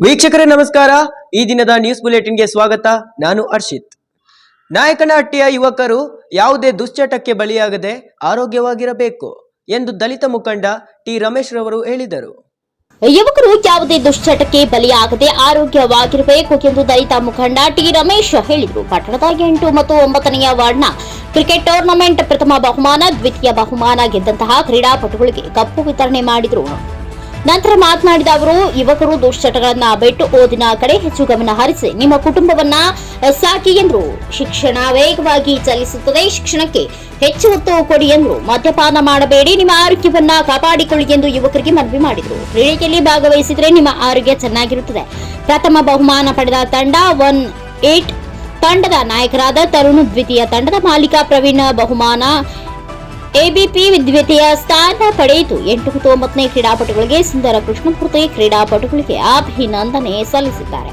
ವೀಕ್ಷಕರೇ ನಮಸ್ಕಾರ. ಈ ದಿನದ ನ್ಯೂಸ್ ಬುಲೆಟಿನ್ಗೆ ಸ್ವಾಗತ. ನಾನು ಹರ್ಷಿತ್. ನಾಯಕನಹಟ್ಟಿಯ ಯುವಕರು ಯಾವುದೇ ದುಶ್ಚಟಕ್ಕೆ ಬಲಿಯಾಗದೆ ಆರೋಗ್ಯವಾಗಿರಬೇಕು ಎಂದು ದಲಿತ ಮುಖಂಡ ಟಿ ರಮೇಶ್ ರವರು ಹೇಳಿದರು. ಯುವಕರು ಯಾವುದೇ ದುಶ್ಚಟಕ್ಕೆ ಬಲಿಯಾಗದೆ ಆರೋಗ್ಯವಾಗಿರಬೇಕು ಎಂದು ದಲಿತ ಮುಖಂಡ ಟಿ ರಮೇಶ್ ಹೇಳಿದರು. ಪಟ್ಟಣದ 8 ಮತ್ತು 9ನೇ ವಾರ್ಡ್ನ ಕ್ರಿಕೆಟ್ ಟೂರ್ನಮೆಂಟ್ ಪ್ರಥಮ ಬಹುಮಾನ, ದ್ವಿತೀಯ ಬಹುಮಾನ ಗೆದ್ದಂತಹ ಕ್ರೀಡಾಪಟುಗಳಿಗೆ ಕಪ್ಪು ವಿತರಣೆ ಮಾಡಿದರು. ನಂತರ ಮಾತನಾಡಿದ ಅವರು, ಯುವಕರು ದುಶ್ಚಟಗಳನ್ನ ಬಿಟ್ಟು ಓದಿನ ಕಡೆ ಹೆಚ್ಚು ಗಮನ ಹರಿಸಿ ನಿಮ್ಮ ಕುಟುಂಬವನ್ನ ಸಾಕಿ ಎಂದರು. ಶಿಕ್ಷಣ ವೇಗವಾಗಿ ಚಲಿಸುತ್ತದೆ, ಶಿಕ್ಷಣಕ್ಕೆ ಹೆಚ್ಚು ಒತ್ತು ಕೊಡಿ ಎಂದರು. ಮದ್ಯಪಾನ ಮಾಡಬೇಡಿ, ನಿಮ್ಮ ಆರೋಗ್ಯವನ್ನ ಕಾಪಾಡಿಕೊಳ್ಳಿ ಎಂದು ಯುವಕರಿಗೆ ಮನವಿ ಮಾಡಿದರು. ಕ್ರೀಡೆಯಲ್ಲಿ ಭಾಗವಹಿಸಿದರೆ ನಿಮ್ಮ ಆರೋಗ್ಯ ಚೆನ್ನಾಗಿರುತ್ತದೆ. ಪ್ರಥಮ ಬಹುಮಾನ ಪಡೆದ ತಂಡ 1-8 ತಂಡದ ನಾಯಕರಾದ ತರುಣ್, ದ್ವಿತೀಯ ತಂಡದ ಮಾಲೀಕ ಪ್ರವೀಣ್, ಬಹುಮಾನ ಎಬಿಪಿ ದ್ವಿತೀಯ ಸ್ಥಾನ ಪಡೆಯಿತು. 8 ಮತ್ತು 9ನೇ ಕ್ರೀಡಾಪಟುಗಳಿಗೆ ಸುಂದರ ಕೃಷ್ಣಮೂರ್ತಿ ಕ್ರೀಡಾಪಟುಗಳಿಗೆ ಅಭಿನಂದನೆ ಸಲ್ಲಿಸಿದ್ದಾರೆ.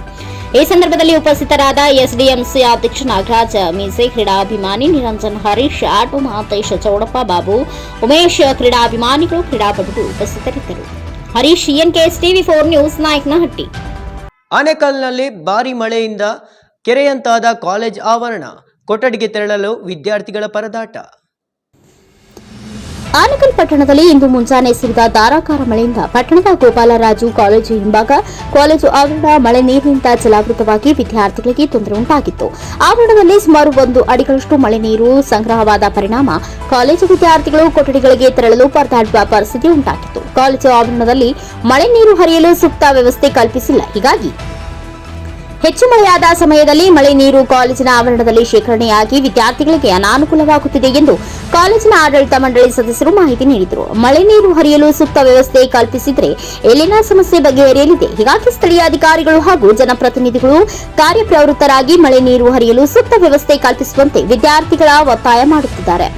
ಈ ಸಂದರ್ಭದಲ್ಲಿ ಉಪಸ್ಥಿತರಾದ ಎಸ್ಡಿಎಂಸಿ ಅಧ್ಯಕ್ಷ ನಾಗರಾಜ್ ಮೀಸೆ, ಕ್ರೀಡಾಭಿಮಾನಿ ನಿರಂಜನ್, ಹರೀಶ್, ಆಟೋ ಮಹಂತೇಶ್, ಚೌಡಪ್ಪ, ಬಾಬು, ಉಮೇಶ್, ಕ್ರೀಡಾಭಿಮಾನಿಗಳು, ಕ್ರೀಡಾಪಟುಗಳು ಉಪಸ್ಥಿತರಿದ್ದರು. Harish, NKS TV 4 news, Nayakanahatti. ಆನೇಕಲ್ನಲ್ಲಿ ಭಾರಿ ಮಳೆಯಿಂದ ಕೆರೆಯಂತಾದ ಕಾಲೇಜ್ ಆವರಣ, ಕೊಠಡಿಗೆ ತೆರಳಲು ವಿದ್ಯಾರ್ಥಿಗಳ ಪರದಾಟ. ಆನೇಕಲ್ ಪಟ್ಟಣದಲ್ಲಿ ಇಂದು ಮುಂಜಾನೆ ಸುರಿದ ಧಾರಾಕಾರ ಮಳೆಯಿಂದ ಪಟ್ಟಣದ ಗೋಪಾಲರಾಜು ಕಾಲೇಜು ಹಿಂಭಾಗ ಕಾಲೇಜು ಆವರಣ ಮಳೆ ನೀರಿನಿಂದ ಜಲಾವೃತವಾಗಿ ವಿದ್ಯಾರ್ಥಿಗಳಿಗೆ ತೊಂದರೆ ಉಂಟಾಗಿತ್ತು. ಆವರಣದಲ್ಲಿ ಸುಮಾರು 1 ಅಡಿಗಳಷ್ಟು ಮಳೆ ನೀರು ಸಂಗ್ರಹವಾದ ಪರಿಣಾಮ ಕಾಲೇಜು ವಿದ್ಯಾರ್ಥಿಗಳು ಕೊಠಡಿಗಳಿಗೆ ತೆರಳಲು ಪರದಾಡುವ ಪರಿಸ್ಥಿತಿ ಉಂಟಾಗಿತ್ತು. ಕಾಲೇಜು ಆವರಣದಲ್ಲಿ ಮಳೆ ನೀರು ಹರಿಯಲು ಸೂಕ್ತ ವ್ಯವಸ್ಥೆ ಕಲ್ಪಿಸಿಲ್ಲ. ಹೀಗಾಗಿ ಹೆಚ್ಚು ಮಳೆಯಾದ ಸಮಯದಲ್ಲಿ ಮಳೆ ನೀರು ಕಾಲೇಜಿನ ಆವರಣದಲ್ಲಿ ಶೇಖರಣೆಯಾಗಿ ವಿದ್ಯಾರ್ಥಿಗಳಿಗೆ ಅನಾನುಕೂಲವಾಗುತ್ತಿದೆ ಎಂದು ಕಾಲೇಜಿನ ಆಡಳಿತ ಮಂಡಳಿ ಸದಸ್ಯರು ಮಾಹಿತಿ ನೀಡಿದರು. ಮಳೆ ನೀರು ಹರಿಯಲು ಸೂಕ್ತ ವ್ಯವಸ್ಥೆ ಕಲ್ಪಿಸಿದರೆ ಇಲ್ಲಿನ ಸಮಸ್ಯೆ ಬಗೆಹರಿಯಲಿದೆ. ಹೀಗಾಗಿ ಸ್ಥಳೀಯ ಅಧಿಕಾರಿಗಳು ಹಾಗೂ ಜನಪ್ರತಿನಿಧಿಗಳು ಕಾರ್ಯಪ್ರವೃತ್ತರಾಗಿ ಮಳೆ ನೀರು ಹರಿಯಲು ಸೂಕ್ತ ವ್ಯವಸ್ಥೆ ಕಲ್ಪಿಸುವಂತೆ ವಿದ್ಯಾರ್ಥಿಗಳ ಒತ್ತಾಯ ಮಾಡುತ್ತಿದ್ದಾರೆ.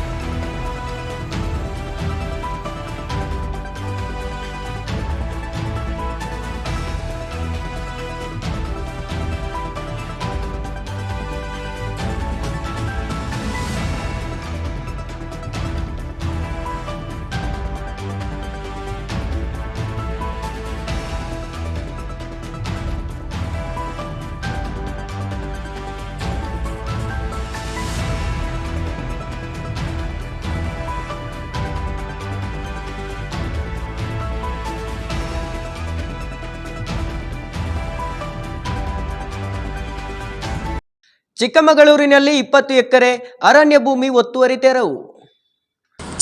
ಚಿಕ್ಕಮಗಳೂರಿನಲ್ಲಿ 20 ಎಕರೆ ಅರಣ್ಯ ಭೂಮಿ ಒತ್ತುವರಿ ತೆರವು.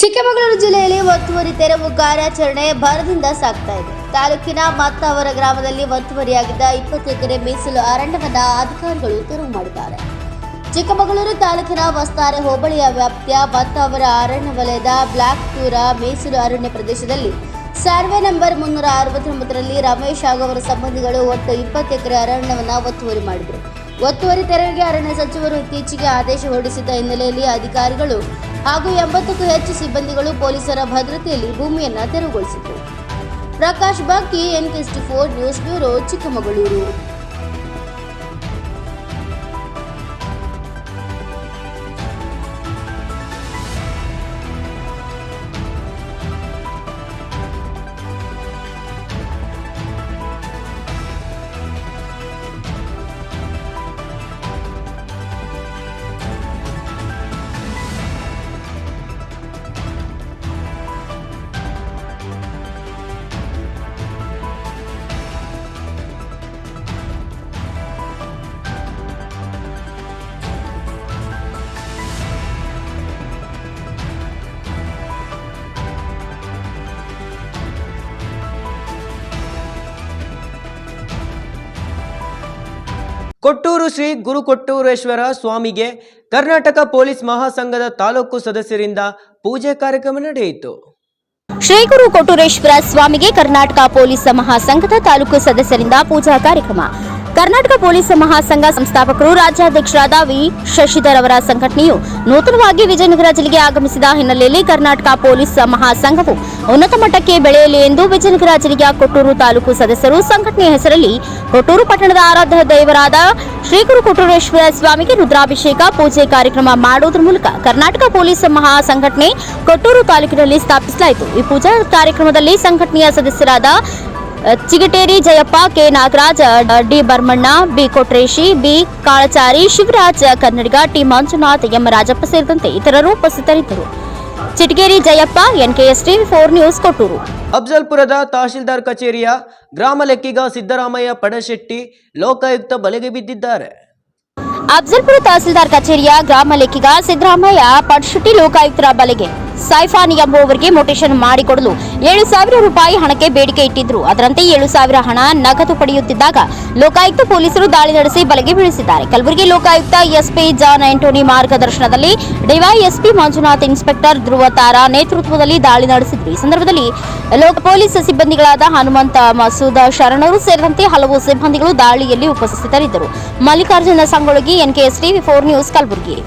ಚಿಕ್ಕಮಗಳೂರು ಜಿಲ್ಲೆಯಲ್ಲಿ ಒತ್ತುವರಿ ತೆರವು ಕಾರ್ಯಾಚರಣೆ ಭರದಿಂದ ಸಾಗ್ತಾ ಇದೆ. ತಾಲೂಕಿನ ಮತ್ತವರ ಗ್ರಾಮದಲ್ಲಿ ಒತ್ತುವರಿಯಾಗಿದ್ದ 20 ಎಕರೆ ಮೀಸಲು ಅರಣ್ಯವನ್ನ ಅಧಿಕಾರಿಗಳು ತೆರವು ಮಾಡಿದ್ದಾರೆ. ಚಿಕ್ಕಮಗಳೂರು ತಾಲೂಕಿನ ವಸ್ತಾರೆ ಹೋಬಳಿಯ ವ್ಯಾಪ್ತಿಯ ಮತ್ತವರ ಅರಣ್ಯ ವಲಯದ ಬ್ಲಾಕ್ ಟೂರ ಮೀಸಲು ಅರಣ್ಯ ಪ್ರದೇಶದಲ್ಲಿ ಸರ್ವೆ ನಂಬರ್ 369ರಲ್ಲಿ ರಮೇಶ್ ಹಾಗೂ ಅವರ ಸಂಬಂಧಿಗಳು ಒಟ್ಟು 20 ಎಕರೆ ಅರಣ್ಯವನ್ನ ಒತ್ತುವರಿ ಮಾಡಿದರು. ಒತ್ತುವರಿ ತೆರವಿಗೆ ಅರಣ್ಯ ಸಚಿವರು ಇತ್ತೀಚೆಗೆ ಆದೇಶ ಹೊರಡಿಸಿದ್ದ ಹಿನ್ನೆಲೆಯಲ್ಲಿ ಅಧಿಕಾರಿಗಳು ಹಾಗೂ 80ಕ್ಕೂ ಹೆಚ್ಚು ಸಿಬ್ಬಂದಿಗಳು ಪೊಲೀಸರ ಭದ್ರತೆಯಲ್ಲಿ ಭೂಮಿಯನ್ನು ತೆರವುಗೊಳಿಸಿದರು. Prakash Baki, NKS TV 4 news bureau, Chikkamagaluru. Kotturu Shri Guru Kottureshwara ಸ್ವಾಮಿಗೆ ಕರ್ನಾಟಕ ಪೊಲೀಸ್ ಮಹಾಸಂಘದ ತಾಲೂಕು ಸದಸ್ಯರಿಂದ ಪೂಜೆ ಕಾರ್ಯಕ್ರಮ ನಡೆಯಿತು. ಶ್ರೀ ಗುರು ಕೊಟ್ಟೂರೇಶ್ವರ ಸ್ವಾಮಿಗೆ ಕರ್ನಾಟಕ ಪೊಲೀಸ್ ಮಹಾಸಂಘದ ತಾಲೂಕು ಸದಸ್ಯರಿಂದ ಪೂಜಾ ಕಾರ್ಯಕ್ರಮ. ಕರ್ನಾಟಕ ಪೊಲೀಸ್ ಮಹಾಸಂಘ ಸಂಸ್ಥಾಪಕರು ರಾಜ್ಯಾಧ್ಯಕ್ಷರಾದ ವಿ ಶಶಿಧರ್ ಅವರ ಸಂಘಟನೆಯು ನೂತನವಾಗಿ ವಿಜಯನಗರ ಜಿಲ್ಲೆಗೆ ಆಗಮಿಸಿದ ಹಿನ್ನೆಲೆಯಲ್ಲಿ ಕರ್ನಾಟಕ ಪೊಲೀಸ್ ಮಹಾಸಂಘವು ಉನ್ನತ ಮಟ್ಟಕ್ಕೆ ಬೆಳೆಯಲಿ ಎಂದು ವಿಜಯನಗರ ಜಿಲ್ಲೆಯ ಕೊಟ್ಟೂರು ತಾಲೂಕು ಸದಸ್ಯರು ಸಂಘಟನೆಯ ಹೆಸರಲ್ಲಿ ಕೊಟ್ಟೂರು ಪಟ್ಟಣದ ಆರಾಧ್ಯ ದೈವರಾದ ಶ್ರೀ ಗುರು ಕೊಟ್ಟೂರೇಶ್ವರ ಸ್ವಾಮಿಗೆ ರುದ್ರಾಭಿಷೇಕ ಪೂಜೆ ಕಾರ್ಯಕ್ರಮ ಮಾಡುವುದರ ಮೂಲಕ ಕರ್ನಾಟಕ ಪೊಲೀಸ್ ಮಹಾಸಂಘಟನೆ ಕೊಟ್ಟೂರು ತಾಲೂಕಿನಲ್ಲಿ ಸ್ಥಾಪಿಸಲಾಯಿತು. ಈ ಪೂಜಾ ಕಾರ್ಯಕ್ರಮದಲ್ಲಿ ಸಂಘಟನೆಯ ಸದಸ್ಯರಾದ Chigateri Jayappa, K Nagaraj, D Barmanna, B Kotreshi, B Kalachari, Shivaraj Kannadiga, T Manjunath, M Rajappa ಸೇರಿದಂತೆ ಇತರರು ಉಪಸ್ಥಿತರಿದ್ದರು. Chitageri Jayappa, NKSTV 4 news, Kotturu. ಅಫ್ಜಲ್ಪುರದ ತಹಶೀಲ್ದಾರ್ ಕಚೇರಿಯ ಗ್ರಾಮ ಲೆಕ್ಕಿಗ ಸಿದ್ದರಾಮಯ್ಯ ಪಡಶೆಟ್ಟಿ ಲೋಕಾಯುಕ್ತ ಬಲೆಗೆ ಬಿದ್ದಿದ್ದಾರೆ. ಅಫ್ಜಲ್ಪುರ ತಹಸೀಲ್ದಾರ್ ಕಚೇರಿಯ ಗ್ರಾಮ ಲೆಕ್ಕಿಗ ಸಿದ್ದರಾಮಯ್ಯ ಪಡಶೆಟ್ಟಿ ಲೋಕಾಯುಕ್ತರ ಬಲೆಗೆ. ಸೈಫಾನ್ ಎಂಬುವವರಿಗೆ ಮೊಟೇಷನ್ ಮಾಡಿಕೊಡಲು 7,000 ರೂಪಾಯಿ ಹಣಕ್ಕೆ ಬೇಡಿಕೆ ಇಟ್ಟಿದ್ರು. ಅದರಂತೆ 7,000 ಹಣ ನಗದು ಪಡೆಯುತ್ತಿದ್ದಾಗ ಲೋಕಾಯುಕ್ತ ಪೊಲೀಸರು ದಾಳಿ ನಡೆಸಿ ಬಲೆಗೆ ಬೀಳಿಸಿದ್ದಾರೆ. ಕಲಬುರಗಿ ಲೋಕಾಯುಕ್ತ ಎಸ್ಪಿ ಜಾನ್ ಆಂಟೋನಿ ಮಾರ್ಗದರ್ಶನದಲ್ಲಿ ಡಿವೈಎಸ್ಪಿ ಮಂಜುನಾಥ್, ಇನ್ಸ್ಪೆಕ್ಟರ್ ಧ್ರುವ ತಾರಾ ನೇತೃತ್ವದಲ್ಲಿ ದಾಳಿ ನಡೆಸಿದ್ರು. ಈ ಸಂದರ್ಭದಲ್ಲಿ ಪೊಲೀಸ್ ಸಿಬ್ಬಂದಿಗಳಾದ ಹನುಮಂತ, ಮಸೂದ, ಶರಣರು ಸೇರಿದಂತೆ ಹಲವು ಸಿಬ್ಬಂದಿಗಳು ದಾಳಿಯಲ್ಲಿ ಉಪಸ್ಥಿತರಿದ್ದರು. Mallikarjuna Sangolagi, NKSTV 4 news, Kalaburagi.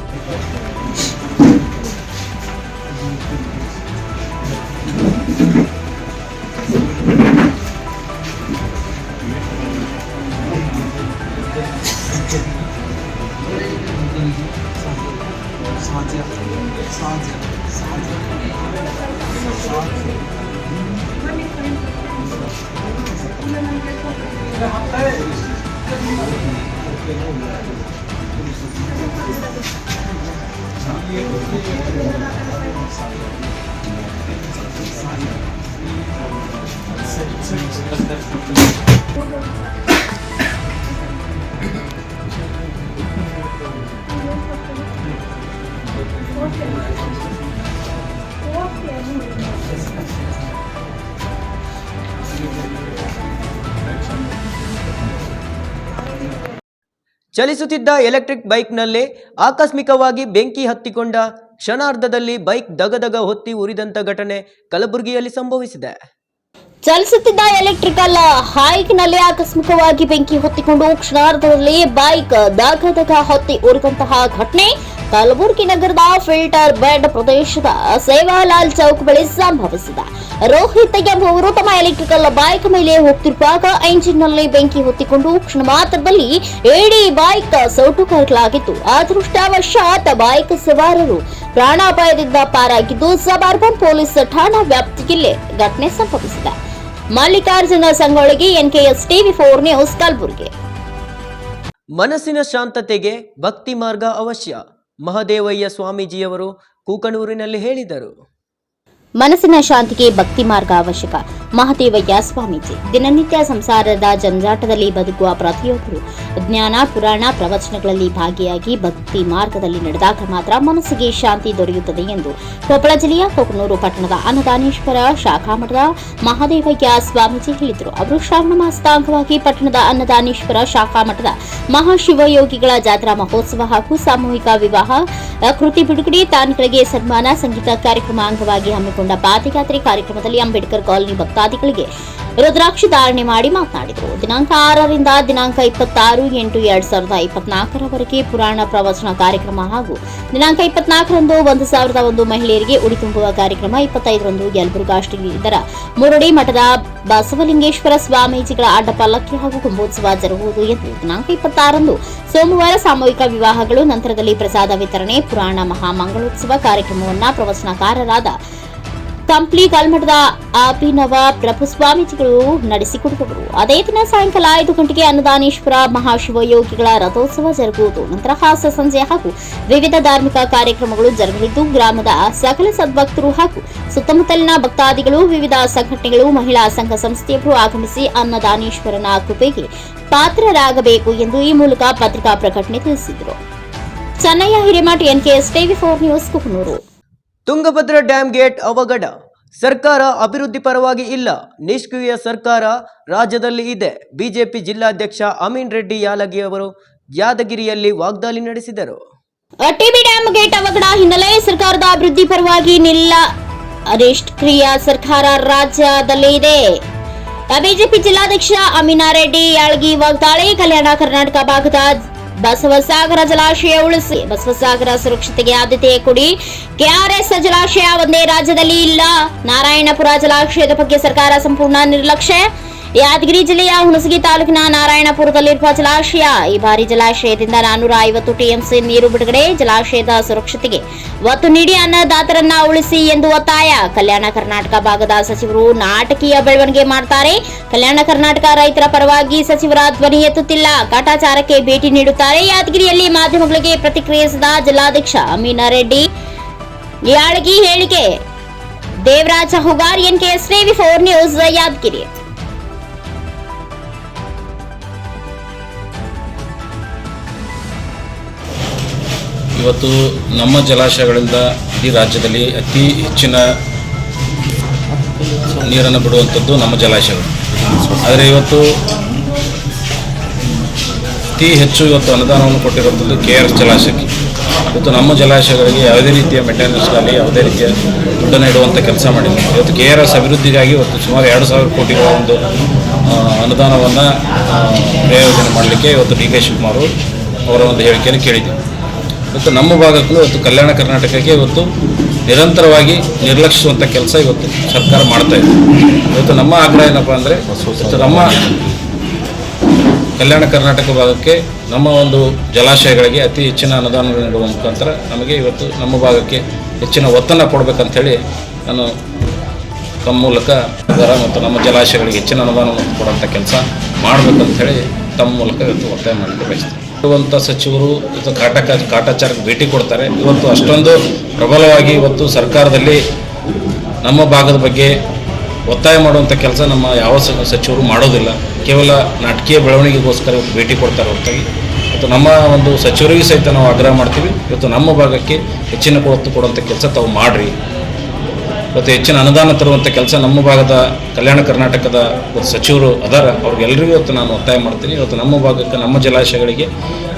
ಚಲಿಸುತ್ತಿದ್ದ ಎಲೆಕ್ಟ್ರಿಕ್ ಬೈಕ್ನಲ್ಲಿ ಆಕಸ್ಮಿಕವಾಗಿ ಬೆಂಕಿ ಹತ್ತಿಕೊಂಡ ಕ್ಷಣಾರ್ಧದಲ್ಲಿ ಬೈಕ್ ದಗದಗ ಹೊತ್ತಿ ಉರಿದಂತ ಘಟನೆ ಕಲಬುರಗಿಯಲ್ಲಿ ಸಂಭವಿಸಿದೆ. ಚಲಿಸುತ್ತಿದ್ದ ಎಲೆಕ್ಟ್ರಿಕಲ್ ಹೈಕ್ನಲ್ಲಿ ಆಕಸ್ಮಿಕವಾಗಿ ಬೆಂಕಿ ಹೊತ್ತಿಕೊಂಡು ಕ್ಷಣಾರ್ಧದಲ್ಲಿ ಬೈಕ್ ದಗದಗ ಹೊತ್ತಿ ಉರಿದಂತಹ ಘಟನೆ ಕಲಬುರಗಿ ನಗರದ ಫಿಲ್ಟರ್ ಬೆಡ್ ಪ್ರದೇಶದ ಸೇವಾಲಾಲ್ ಚೌಕ್ ಬಳಿ ಸಂಭವಿಸಿದೆ. ರೋಹಿತ್ ಎಂಬುವರು ತಮ್ಮ ಎಲೆಕ್ಟ್ರಿಕಲ್ ಬೈಕ್ ಮೇಲೆ ಹೋಗ್ತಿರುವಾಗ ಎಂಜಿನ್ನಲ್ಲಿ ಬೆಂಕಿ ಹೊತ್ತಿಕೊಂಡು ಕ್ಷಣ ಮಾತ್ರದಲ್ಲಿ ಇಡೀ ಬೈಕ್ ಸೌಟು ಕರಕಲಾಗಿತ್ತು. ಅದೃಷ್ಟವಶಾತ್ ಬೈಕ್ ಸವಾರರು ಪ್ರಾಣಾಪಾಯದಿಂದ ಪಾರಾಗಿದ್ದು ಸಬರ್ಬನ್ ಪೊಲೀಸ್ ಠಾಣಾ ವ್ಯಾಪ್ತಿಯಲ್ಲಿ ಘಟನೆ ಸಂಭವಿಸಿದೆ. Mallikarjuna Sangolagi, NKSTV 4 news, Kalaburagi. ಮನಸ್ಸಿನ ಶಾಂತತೆಗೆ ಭಕ್ತಿ ಮಾರ್ಗ ಅವಶ್ಯ, ಮಹದೇವಯ್ಯ ಸ್ವಾಮೀಜಿಯವರು ಕೂಕನೂರಿನಲ್ಲಿ ಹೇಳಿದರು. ಮನಸ್ಸಿನ ಶಾಂತಿಗೆ ಭಕ್ತಿ ಮಾರ್ಗ ಅವಶ್ಯಕ, ಮಹದೇವಯ್ಯ ಸ್ವಾಮೀಜಿ. ದಿನನಿತ್ಯ ಸಂಸಾರದ ಜಂಜಾಟದಲ್ಲಿ ಬದುಕುವ ಪ್ರತಿಯೊಬ್ಬರು ಜ್ಞಾನ, ಪುರಾಣ, ಪ್ರವಚನಗಳಲ್ಲಿ ಭಾಗಿಯಾಗಿ ಭಕ್ತಿ ಮಾರ್ಗದಲ್ಲಿ ನಡೆದಾಗ ಮಾತ್ರ ಮನಸ್ಸಿಗೆ ಶಾಂತಿ ದೊರೆಯುತ್ತದೆ ಎಂದು ಕೊಪ್ಪಳ ಜಿಲ್ಲೆಯ ಕೊಕನೂರು ಪಟ್ಟಣದ ಅನ್ನದಾನೇಶ್ವರ ಶಾಖಾಮಠದ ಮಹದೇವಯ್ಯ ಸ್ವಾಮೀಜಿ ಹೇಳಿದರು. ಅವರು ಶ್ರಾವಣ ಮಾಸದ ಅಂಗವಾಗಿ ಪಟ್ಟಣದ ಅನ್ನದಾನೇಶ್ವರ ಶಾಖಾಮಠದ ಮಹಾಶಿವಯೋಗಿಗಳ ಜಾತ್ರಾ ಮಹೋತ್ಸವ ಹಾಗೂ ಸಾಮೂಹಿಕ ವಿವಾಹ ಕೃತಿ ಬಿಡುಗಡೆ, ದಾನಿಗಳಿಗೆ ಸನ್ಮಾನ, ಸಂಗೀತ ಕಾರ್ಯಕ್ರಮ ಅಂಗವಾಗಿ ಹಮ್ಮಿಕೊಂಡ ಪಾದಯಾತ್ರೆ ಕಾರ್ಯಕ್ರಮದಲ್ಲಿ ಅಂಬೇಡ್ಕರ್ ಕಾಲನಿ ಭಕ್ತಾದಿಗಳಿಗೆ ರುದ್ರಾಕ್ಷಿ ಧಾರಣೆ ಮಾಡಿ ಮಾತನಾಡಿದರು. ದಿನಾಂಕ 6ರಿಂದ ದಿನಾಂಕ 26/8/2024 ಪುರಾಣ ಪ್ರವಚನ ಕಾರ್ಯಕ್ರಮ ಹಾಗೂ ದಿನಾಂಕ 24ರಂದು 1001 ಮಹಿಳೆಯರಿಗೆ ಉಡಿ ತುಂಬುವ ಕಾರ್ಯಕ್ರಮ, 25ರಂದು ಯಲಬುರ್ಗಾ ಶ್ರೀಧರ ಮುರುಡಿ ಮಠದ ಬಸವಲಿಂಗೇಶ್ವರ ಸ್ವಾಮೀಜಿಗಳ ಅಡ್ಡಪಲ್ಲಕ್ಕಿ ಹಾಗೂ ಕುಂಭೋತ್ಸವ ಜರುಗುವುದು ಎಂದು, ದಿನಾಂಕ 26ರಂದು ಸೋಮವಾರ ಸಾಮೂಹಿಕ ವಿವಾಹಗಳು, ನಂತರದಲ್ಲಿ ಪ್ರಸಾದ ವಿತರಣೆ, ಪುರಾಣ ಮಹಾಮಂಗಳೋತ್ಸವ ಕಾರ್ಯಕ್ರಮವನ್ನು ಪ್ರವಚನಕಾರರಾದ ಕಂಪ್ಲಿ ಕಲ್ಮಠದ ಅಭಿನವ ಪ್ರಭು ಸ್ವಾಮೀಜಿಗಳು ನಡೆಸಿಕೊಡುವರು. ಅದೇ ದಿನ ಸಾಯಂಕಾಲ 5 ಗಂಟೆಗೆ ಅನ್ನದಾನೇಶ್ವರ ಮಹಾಶಿವಯೋಗಿಗಳ ರಥೋತ್ಸವ ಜರುಗುವುದು. ನಂತರ ಹಾಸ್ಯ ಸಂಜೆ ಹಾಗೂ ವಿವಿಧ ಧಾರ್ಮಿಕ ಕಾರ್ಯಕ್ರಮಗಳು ಜರುಗಲಿದ್ದು, ಗ್ರಾಮದ ಸಕಲ ಸದ್ಭಕ್ತರು ಹಾಗೂ ಸುತ್ತಮುತ್ತಲಿನ ಭಕ್ತಾದಿಗಳು, ವಿವಿಧ ಸಂಘಟನೆಗಳು, ಮಹಿಳಾ ಸಂಘ ಸಂಸ್ಥೆಯವರು ಆಗಮಿಸಿ ಅನ್ನದಾನೇಶ್ವರನ ಕೃಪೆಗೆ ಪಾತ್ರರಾಗಬೇಕು ಎಂದು ಈ ಮೂಲಕ ಪತ್ರಿಕಾ ಪ್ರಕಟಣೆ ತಿಳಿಸಿದರು. Channayya Hiremath, NKSTV 4 news, Kukanur. Tungabhadra dam gate ಅವಘಡ, ಸರ್ಕಾರ ಅಭಿವೃದ್ಧಿ ಪರವಾಗಿ ಇಲ್ಲ, ನಿಷ್ಕ್ರಿಯ ಸರ್ಕಾರ ರಾಜ್ಯದಲ್ಲಿ ಇದೆ. ಬಿಜೆಪಿ ಜಿಲ್ಲಾಧ್ಯಕ್ಷ ಅಮೀನ್ ರೆಡ್ಡಿ ಯಾಲಗಿ ಅವರು ಯಾದಗಿರಿಯಲ್ಲಿ ವಾಗ್ದಾಳಿ ನಡೆಸಿದರು. ಟಿಬಿ ಡ್ಯಾಂ ಗೇಟ್ ಅವಘಡ ಹಿನ್ನೆಲೆ ಸರ್ಕಾರದ ಅಭಿವೃದ್ಧಿ ಪರವಾಗಿ ನಿಲ್ಲ, ನಿಷ್ಕ್ರಿಯ ಸರ್ಕಾರ ರಾಜ್ಯದಲ್ಲಿ ಇದೆ. ಬಿಜೆಪಿ ಜಿಲ್ಲಾಧ್ಯಕ್ಷ ಅಮೀನಾ ರೆಡ್ಡಿ ಯಾಳಗಿ ವಾಗ್ದಾಳಿ. ಕಲ್ಯಾಣ ಕರ್ನಾಟಕ ಭಾಗದ ಬಸವಸಾಗರ ಜಲಾಶಯ ಉಳಿಸಿ, ಬಸವಸಾಗರ ಸುರಕ್ಷತೆಗೆ ಆದ್ಯತೆ ಕೊಡಿ. ಕೆಆರ್ಎಸ್ ಜಲಾಶಯ ಒಂದೇ ರಾಜ್ಯದಲ್ಲಿ ಇಲ್ಲ. ನಾರಾಯಣಪುರ ಜಲಾಶಯದ ಬಗ್ಗೆ ಸರ್ಕಾರ ಸಂಪೂರ್ಣ ನಿರ್ಲಕ್ಷ್ಯ. ಯಾದಗಿರಿ ಜಿಲ್ಲೆಯ ಹುಣಸಗಿ ತಾಲೂಕಿನ ನಾರಾಯಣಪುರದಲ್ಲಿರುವ ಜಲಾಶಯ. ಈ ಬಾರಿ ಜಲಾಶಯದಿಂದ 450 ಟಿಎಂಸಿ ನೀರು ಬಿಡುಗಡೆ. ಜಲಾಶಯದ ಸುರಕ್ಷತೆಗೆ ಒತ್ತು ನೀಡಿ ಅನ್ನದಾತರನ್ನ ಉಳಿಸಿ ಎಂದು ಒತ್ತಾಯ. ಕಲ್ಯಾಣ ಕರ್ನಾಟಕ ಭಾಗದ ಸಚಿವರು ನಾಟಕೀಯ ಬೆಳವಣಿಗೆ ಮಾಡ್ತಾರೆ. ಕಲ್ಯಾಣ ಕರ್ನಾಟಕ ರೈತರ ಪರವಾಗಿ ಸಚಿವರ ಧ್ವನಿ ಎತ್ತುತ್ತಿಲ್ಲ. ಕಾಟಾಚಾರಕ್ಕೆ ಭೇಟಿ ನೀಡುತ್ತಾರೆ. ಯಾದಗಿರಿಯಲ್ಲಿ ಮಾಧ್ಯಮಗಳಿಗೆ ಪ್ರತಿಕ್ರಿಯಿಸಿದ ಜಿಲ್ಲಾಧ್ಯಕ್ಷ ಅಮೀನಾರೆಡ್ಡಿ ಯಾಳಗಿ ಹೇಳಿಕೆ. Devaraj Hugar, NKS TV4 news, Yadgir. ಇವತ್ತು ನಮ್ಮ ಜಲಾಶಯಗಳಿಂದ ಈ ರಾಜ್ಯದಲ್ಲಿ ಅತಿ ಹೆಚ್ಚಿನ ನೀರನ್ನು ಬಿಡುವಂಥದ್ದು ನಮ್ಮ ಜಲಾಶಯಗಳು. ಆದರೆ ಇವತ್ತು ಅತಿ ಹೆಚ್ಚು ಅನುದಾನವನ್ನು ಕೊಟ್ಟಿರುವಂಥದ್ದು KRS ಜಲಾಶಯಕ್ಕೆ. ಇವತ್ತು ನಮ್ಮ ಜಲಾಶಯಗಳಿಗೆ ಯಾವುದೇ ರೀತಿಯ ಮೇಂಟೆನೆನ್ಸ್ಗಾಗಿ ಯಾವುದೇ ರೀತಿಯ ದುಡ್ಡನ್ನು ಇಡುವಂಥ ಕೆಲಸ ಮಾಡಿಲ್ಲ. ಇವತ್ತು KRS ಅಭಿವೃದ್ಧಿಗಾಗಿ ಇವತ್ತು ಸುಮಾರು 2,000 ಕೋಟಿಗಳ ಒಂದು ಅನುದಾನವನ್ನು ಪ್ರಯೋಜನ ಮಾಡಲಿಕ್ಕೆ ಇವತ್ತು DK ಶಿವಕುಮಾರ್ ಅವರ ಒಂದು ಹೇಳಿಕೆಯನ್ನು ಕೇಳಿದ್ದೀವಿ. ಇವತ್ತು ನಮ್ಮ ಭಾಗಕ್ಕೂ ಇವತ್ತು ಕಲ್ಯಾಣ ಕರ್ನಾಟಕಕ್ಕೆ ಇವತ್ತು ನಿರಂತರವಾಗಿ ನಿರ್ಲಕ್ಷಿಸುವಂಥ ಕೆಲಸ ಇವತ್ತು ಸರ್ಕಾರ ಮಾಡ್ತಾ ಇದೆ. ಇವತ್ತು ನಮ್ಮ ಆಗ್ರಹ ಏನಪ್ಪ ಅಂದರೆ ಇವತ್ತು ನಮ್ಮ ಕಲ್ಯಾಣ ಕರ್ನಾಟಕ ಭಾಗಕ್ಕೆ ನಮ್ಮ ಒಂದು ಜಲಾಶಯಗಳಿಗೆ ಅತಿ ಹೆಚ್ಚಿನ ಅನುದಾನ ನೀಡುವ ಮುಖಾಂತರ ನಮಗೆ ಇವತ್ತು ನಮ್ಮ ಭಾಗಕ್ಕೆ ಹೆಚ್ಚಿನ ಒತ್ತನ್ನು ಕೊಡಬೇಕಂಥೇಳಿ ನಾನು ತಮ್ಮ ಮೂಲಕ ಮತ್ತು ನಮ್ಮ ಜಲಾಶಯಗಳಿಗೆ ಹೆಚ್ಚಿನ ಅನುದಾನವನ್ನು ಕೊಡುವಂಥ ಕೆಲಸ ಮಾಡಬೇಕಂಥೇಳಿ ತಮ್ಮ ಮೂಲಕ ಇವತ್ತು ಒತ್ತಾಯ ಮಾಡಲಿಕ್ಕೆ ಬಯಸ್ತೀನಿ. ಇರುವಂಥ ಸಚಿವರು ಇವತ್ತು ಕಾಟಾಚಾರಕ್ಕೆ ಭೇಟಿ ಕೊಡ್ತಾರೆ. ಇವತ್ತು ಅಷ್ಟೊಂದು ಪ್ರಬಲವಾಗಿ ಇವತ್ತು ಸರ್ಕಾರದಲ್ಲಿ ನಮ್ಮ ಭಾಗದ ಬಗ್ಗೆ ಒತ್ತಾಯ ಮಾಡುವಂಥ ಕೆಲಸ ನಮ್ಮ ಯಾವ ಸಚಿವರು ಮಾಡೋದಿಲ್ಲ. ಕೇವಲ ನಾಟಕೀಯ ಬೆಳವಣಿಗೆಗೋಸ್ಕರ ಇವತ್ತು ಭೇಟಿ ಕೊಡ್ತಾರೆ ಹೊರತಾಗಿ ಇವತ್ತು ನಮ್ಮ ಒಂದು ಸಚಿವರಿಗೂ ಸಹಿತ ನಾವು ಆಗ್ರಹ ಮಾಡ್ತೀವಿ. ಇವತ್ತು ನಮ್ಮ ಭಾಗಕ್ಕೆ ಹೆಚ್ಚಿನ ಒತ್ತು ಕೊಡುವಂಥ ಕೆಲಸ ತಾವು ಮಾಡಿರಿ. ಇವತ್ತು ಹೆಚ್ಚಿನ ಅನುದಾನ ತರುವಂಥ ಕೆಲಸ ನಮ್ಮ ಭಾಗದ ಕಲ್ಯಾಣ ಕರ್ನಾಟಕದ ಸಚಿವರು ಅದಾರ, ಅವ್ರಿಗೆಲ್ಲರಿಗೂ ಇವತ್ತು ನಾನು ಒತ್ತಾಯ ಮಾಡ್ತೀನಿ. ಇವತ್ತು ನಮ್ಮ ಭಾಗಕ್ಕೆ ನಮ್ಮ ಜಲಾಶಯಗಳಿಗೆ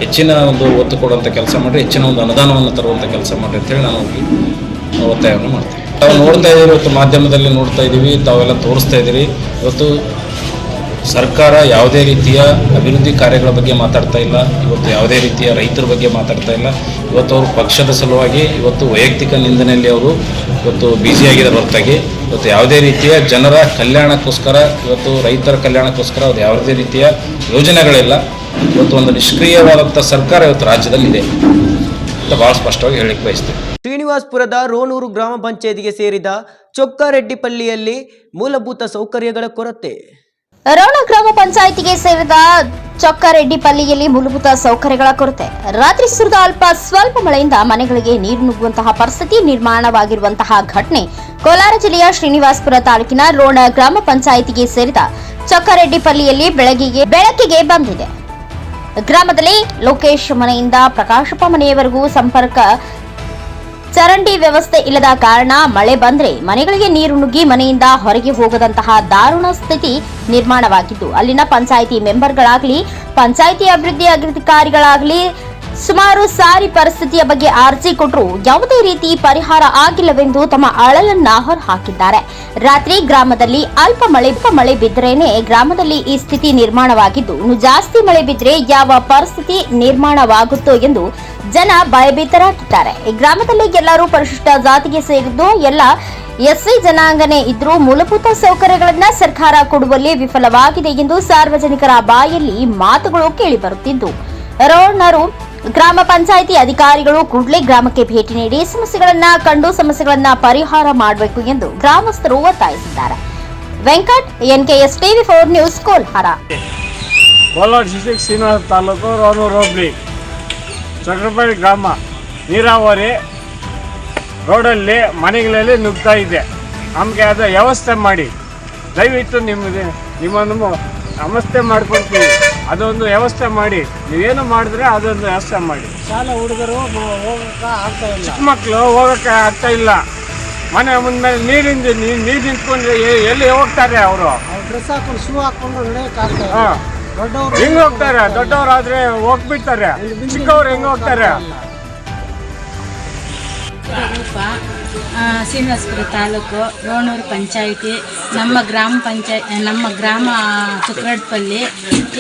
ಹೆಚ್ಚಿನ ಒಂದು ಒತ್ತು ಕೊಡುವಂಥ ಕೆಲಸ ಮಾಡಿರಿ, ಹೆಚ್ಚಿನ ಒಂದು ಅನುದಾನವನ್ನು ತರುವಂಥ ಕೆಲಸ ಮಾಡಿರಿ ಅಂತೇಳಿ ನಾನು ಒತ್ತಾಯವನ್ನು ಮಾಡ್ತೀನಿ. ತಾವು ನೋಡ್ತಾ ಇದ್ದೀವಿ, ಇವತ್ತು ಮಾಧ್ಯಮದಲ್ಲಿ ನೋಡ್ತಾ ಇದ್ದೀವಿ, ತಾವೆಲ್ಲ ತೋರಿಸ್ತಾ ಇದ್ದೀರಿ. ಇವತ್ತು ಸರ್ಕಾರ ಯಾವುದೇ ರೀತಿಯ ಅಭಿವೃದ್ಧಿ ಕಾರ್ಯಗಳ ಬಗ್ಗೆ ಮಾತಾಡ್ತಾ ಇಲ್ಲ. ಇವತ್ತು ಯಾವುದೇ ರೀತಿಯ ರೈತರ ಬಗ್ಗೆ ಮಾತಾಡ್ತಾ ಇಲ್ಲ. ಇವತ್ತು ಅವರು ಪಕ್ಷದ ಸಲುವಾಗಿ ಇವತ್ತು ವೈಯಕ್ತಿಕ ನಿಂದನೆಯಲ್ಲಿ ಅವರು ಇವತ್ತು ಬ್ಯುಸಿಯಾಗಿದ್ದಾರೆ ಹೊರತಾಗಿ ಇವತ್ತು ಯಾವುದೇ ರೀತಿಯ ಜನರ ಕಲ್ಯಾಣಕ್ಕೋಸ್ಕರ ಇವತ್ತು ರೈತರ ಕಲ್ಯಾಣಕ್ಕೋಸ್ಕರ ಅದು ಯಾವುದೇ ರೀತಿಯ ಯೋಜನೆಗಳಿಲ್ಲ. ಇವತ್ತು ಒಂದು ನಿಷ್ಕ್ರಿಯವಾದಂಥ ಸರ್ಕಾರ ಇವತ್ತು ರಾಜ್ಯದಲ್ಲಿದೆ ಅಂತ ಭಾಳ ಸ್ಪಷ್ಟವಾಗಿ ಹೇಳಲಿಕ್ಕೆ ಬಯಸ್ತೇನೆ. ಶ್ರೀನಿವಾಸಪುರದ ರೋಣೂರು ಗ್ರಾಮ ಪಂಚಾಯತಿಗೆ ಸೇರಿದ ಚೊಕ್ಕಾರೆಡ್ಡಿಪಲ್ಲಿಯಲ್ಲಿ ಮೂಲಭೂತ ಸೌಕರ್ಯಗಳ ಕೊರತೆ. ರೋಣ ಗ್ರಾಮ ಪಂಚಾಯಿತಿಗೆ ಸೇರಿದ ಚೊಕ್ಕಾರೆಡ್ಡಿಪಲ್ಲಿಯಲ್ಲಿ ಮೂಲಭೂತ ಸೌಕರ್ಯಗಳ ಕೊರತೆ. ರಾತ್ರಿ ಸುರಿದ ಸ್ವಲ್ಪ ಮಳೆಯಿಂದ ಮನೆಗಳಿಗೆ ನೀರು ನುಗ್ಗುವಂತಹ ಪರಿಸ್ಥಿತಿ ನಿರ್ಮಾಣವಾಗಿರುವಂತಹ ಘಟನೆ ಕೋಲಾರ ಜಿಲ್ಲೆಯ ಶ್ರೀನಿವಾಸಪುರ ತಾಲೂಕಿನ ರೋಣ ಗ್ರಾಮ ಪಂಚಾಯಿತಿಗೆ ಸೇರಿದ ಚೊಕ್ಕಾರೆಡ್ಡಿಪಲ್ಲಿಯಲ್ಲಿ ಬೆಳಕಿಗೆ ಬಂದಿದೆ. ಗ್ರಾಮದಲ್ಲಿ ಲೋಕೇಶ್ ಮನೆಯಿಂದ ಪ್ರಕಾಶಪ್ಪ ಮನೆಯವರೆಗೂ ಸಂಪರ್ಕ ಚರಂಡಿ ವ್ಯವಸ್ಥೆ ಇಲ್ಲದ ಕಾರಣ ಮಳೆ ಬಂದ್ರೆ ಮನೆಗಳಿಗೆ ನೀರು ನುಗ್ಗಿ ಮನೆಯಿಂದ ಹೊರಗೆ ಹೋಗದಂತಹ ದಾರುಣ ಸ್ಥಿತಿ ನಿರ್ಮಾಣವಾಗಿದ್ದು, ಅಲ್ಲಿನ ಪಂಚಾಯಿತಿ ಮೆಂಬರ್ಗಳಾಗಲಿ ಪಂಚಾಯಿತಿ ಅಭಿವೃದ್ಧಿ ಅಧಿಕಾರಿಗಳಾಗಲಿ ಸುಮಾರು ಸಾರಿ ಪರಿಸ್ಥಿತಿಯ ಬಗ್ಗೆ ಅರ್ಜಿ ಕೊಟ್ಟರು ಯಾವುದೇ ರೀತಿ ಪರಿಹಾರ ಆಗಿಲ್ಲವೆಂದು ತಮ್ಮ ಅಳಲನ್ನ ಹೊರಹಾಕಿದ್ದಾರೆ. ರಾತ್ರಿ ಗ್ರಾಮದಲ್ಲಿ ಅಲ್ಪ ಮಳೆ ಬಿದ್ದರೇನೆ ಗ್ರಾಮದಲ್ಲಿ ಈ ಸ್ಥಿತಿ ನಿರ್ಮಾಣವಾಗಿದ್ದು, ಇನ್ನು ಜಾಸ್ತಿ ಮಳೆ ಬಿದ್ದರೆ ಯಾವ ಪರಿಸ್ಥಿತಿ ನಿರ್ಮಾಣವಾಗುತ್ತೋ ಎಂದು ಜನ ಭಯಭೀತರಾಗಿದ್ದಾರೆ. ಈ ಗ್ರಾಮದಲ್ಲಿ ಎಲ್ಲರೂ ಪರಿಶಿಷ್ಟ ಜಾತಿಗೆ ಸೇರಿದ್ದು ಎಲ್ಲ SC ಜನಾಂಗನೇ ಇದ್ರೂ ಮೂಲಭೂತ ಸೌಕರ್ಯಗಳನ್ನ ಸರ್ಕಾರ ಕೊಡುವಲ್ಲಿ ವಿಫಲವಾಗಿದೆ ಎಂದು ಸಾರ್ವಜನಿಕರ ಬಾಯಲ್ಲಿ ಮಾತುಗಳು ಕೇಳಿಬರುತ್ತಿದ್ದು, ರೋಣರು ಗ್ರಾಮ ಪಂಚಾಯಿತಿ ಅಧಿಕಾರಿಗಳು ಕೂಡಲೇ ಗ್ರಾಮಕ್ಕೆ ಭೇಟಿ ನೀಡಿ ಸಮಸ್ಯೆಗಳನ್ನ ಕಂಡು ಸಮಸ್ಯೆಗಳನ್ನ ಪರಿಹಾರ ಮಾಡಬೇಕು ಎಂದು ಗ್ರಾಮಸ್ಥರು ಒತ್ತಾಯಿಸಿದ್ದಾರೆ. Venkat, NKS TV4 news, Kolar. Kolar district Srinivasa taluk Ronuru hobli Chakrapalli ಗ್ರಾಮ ನೀರಾವರಿ ರೋಡಲ್ಲಿ ಮನೆಗಳಲ್ಲಿ ನುಗ್ತಾ ಇದೆ. ನಮಗೆ ಅದು ವ್ಯವಸ್ಥೆ ಮಾಡಿ ದಯವಿಟ್ಟು ನಿಮ್ಮನ್ನು ನಮಸ್ತೆ ಮಾಡ್ಕೊಳ್ತೀವಿ. ಅದೊಂದು ವ್ಯವಸ್ಥೆ ಮಾಡಿ, ನೀವೇನು ಮಾಡಿದ್ರೆ ಅದೊಂದು ವ್ಯವಸ್ಥೆ ಮಾಡಿ. ಶಾಲಾ ಹುಡುಗರು ಹೋಗಕ್ಕೆ ಆಗ್ತಾ ಇಲ್ಲ, ಚಿಕ್ಕ ಮಕ್ಕಳು ಹೋಗೋಕ್ಕೆ ಆಗ್ತಾ ಇಲ್ಲ. ಮನೆ ಮುಂದ್ಮೇಲೆ ನೀರು ನಿಂತ್ಕೊಂಡ್ರೆ ಎಲ್ಲಿ ಹೋಗ್ತಾರೆ ಅವರು? ಡ್ರೆಸ್ ಹಾಕೊಂಡು ಶೂ ಹಾಕೊಂಡು ನಡೆಯಕ್ಕೆ ಆಗ್ತಾ ಇಲ್ಲ. ಹಾಂ, ದೊಡ್ಡವರು ಹೆಂಗೆ ಹೋಗ್ತಾರೆ? ದೊಡ್ಡವರಾದ್ರೆ ಹೋಗ್ಬಿಡ್ತಾರೆ, ಚಿಕ್ಕವ್ರು ಹೆಂಗೆ ಹೋಗ್ತಾರೆ? ಶ್ರೀನಿವಾಸಪುರ ತಾಲೂಕು ರೋಣೂರು ಪಂಚಾಯಿತಿ ನಮ್ಮ ಗ್ರಾಮ ಚೊಕ್ಕಾರೆಡ್ಡಿಪಲ್ಲಿ.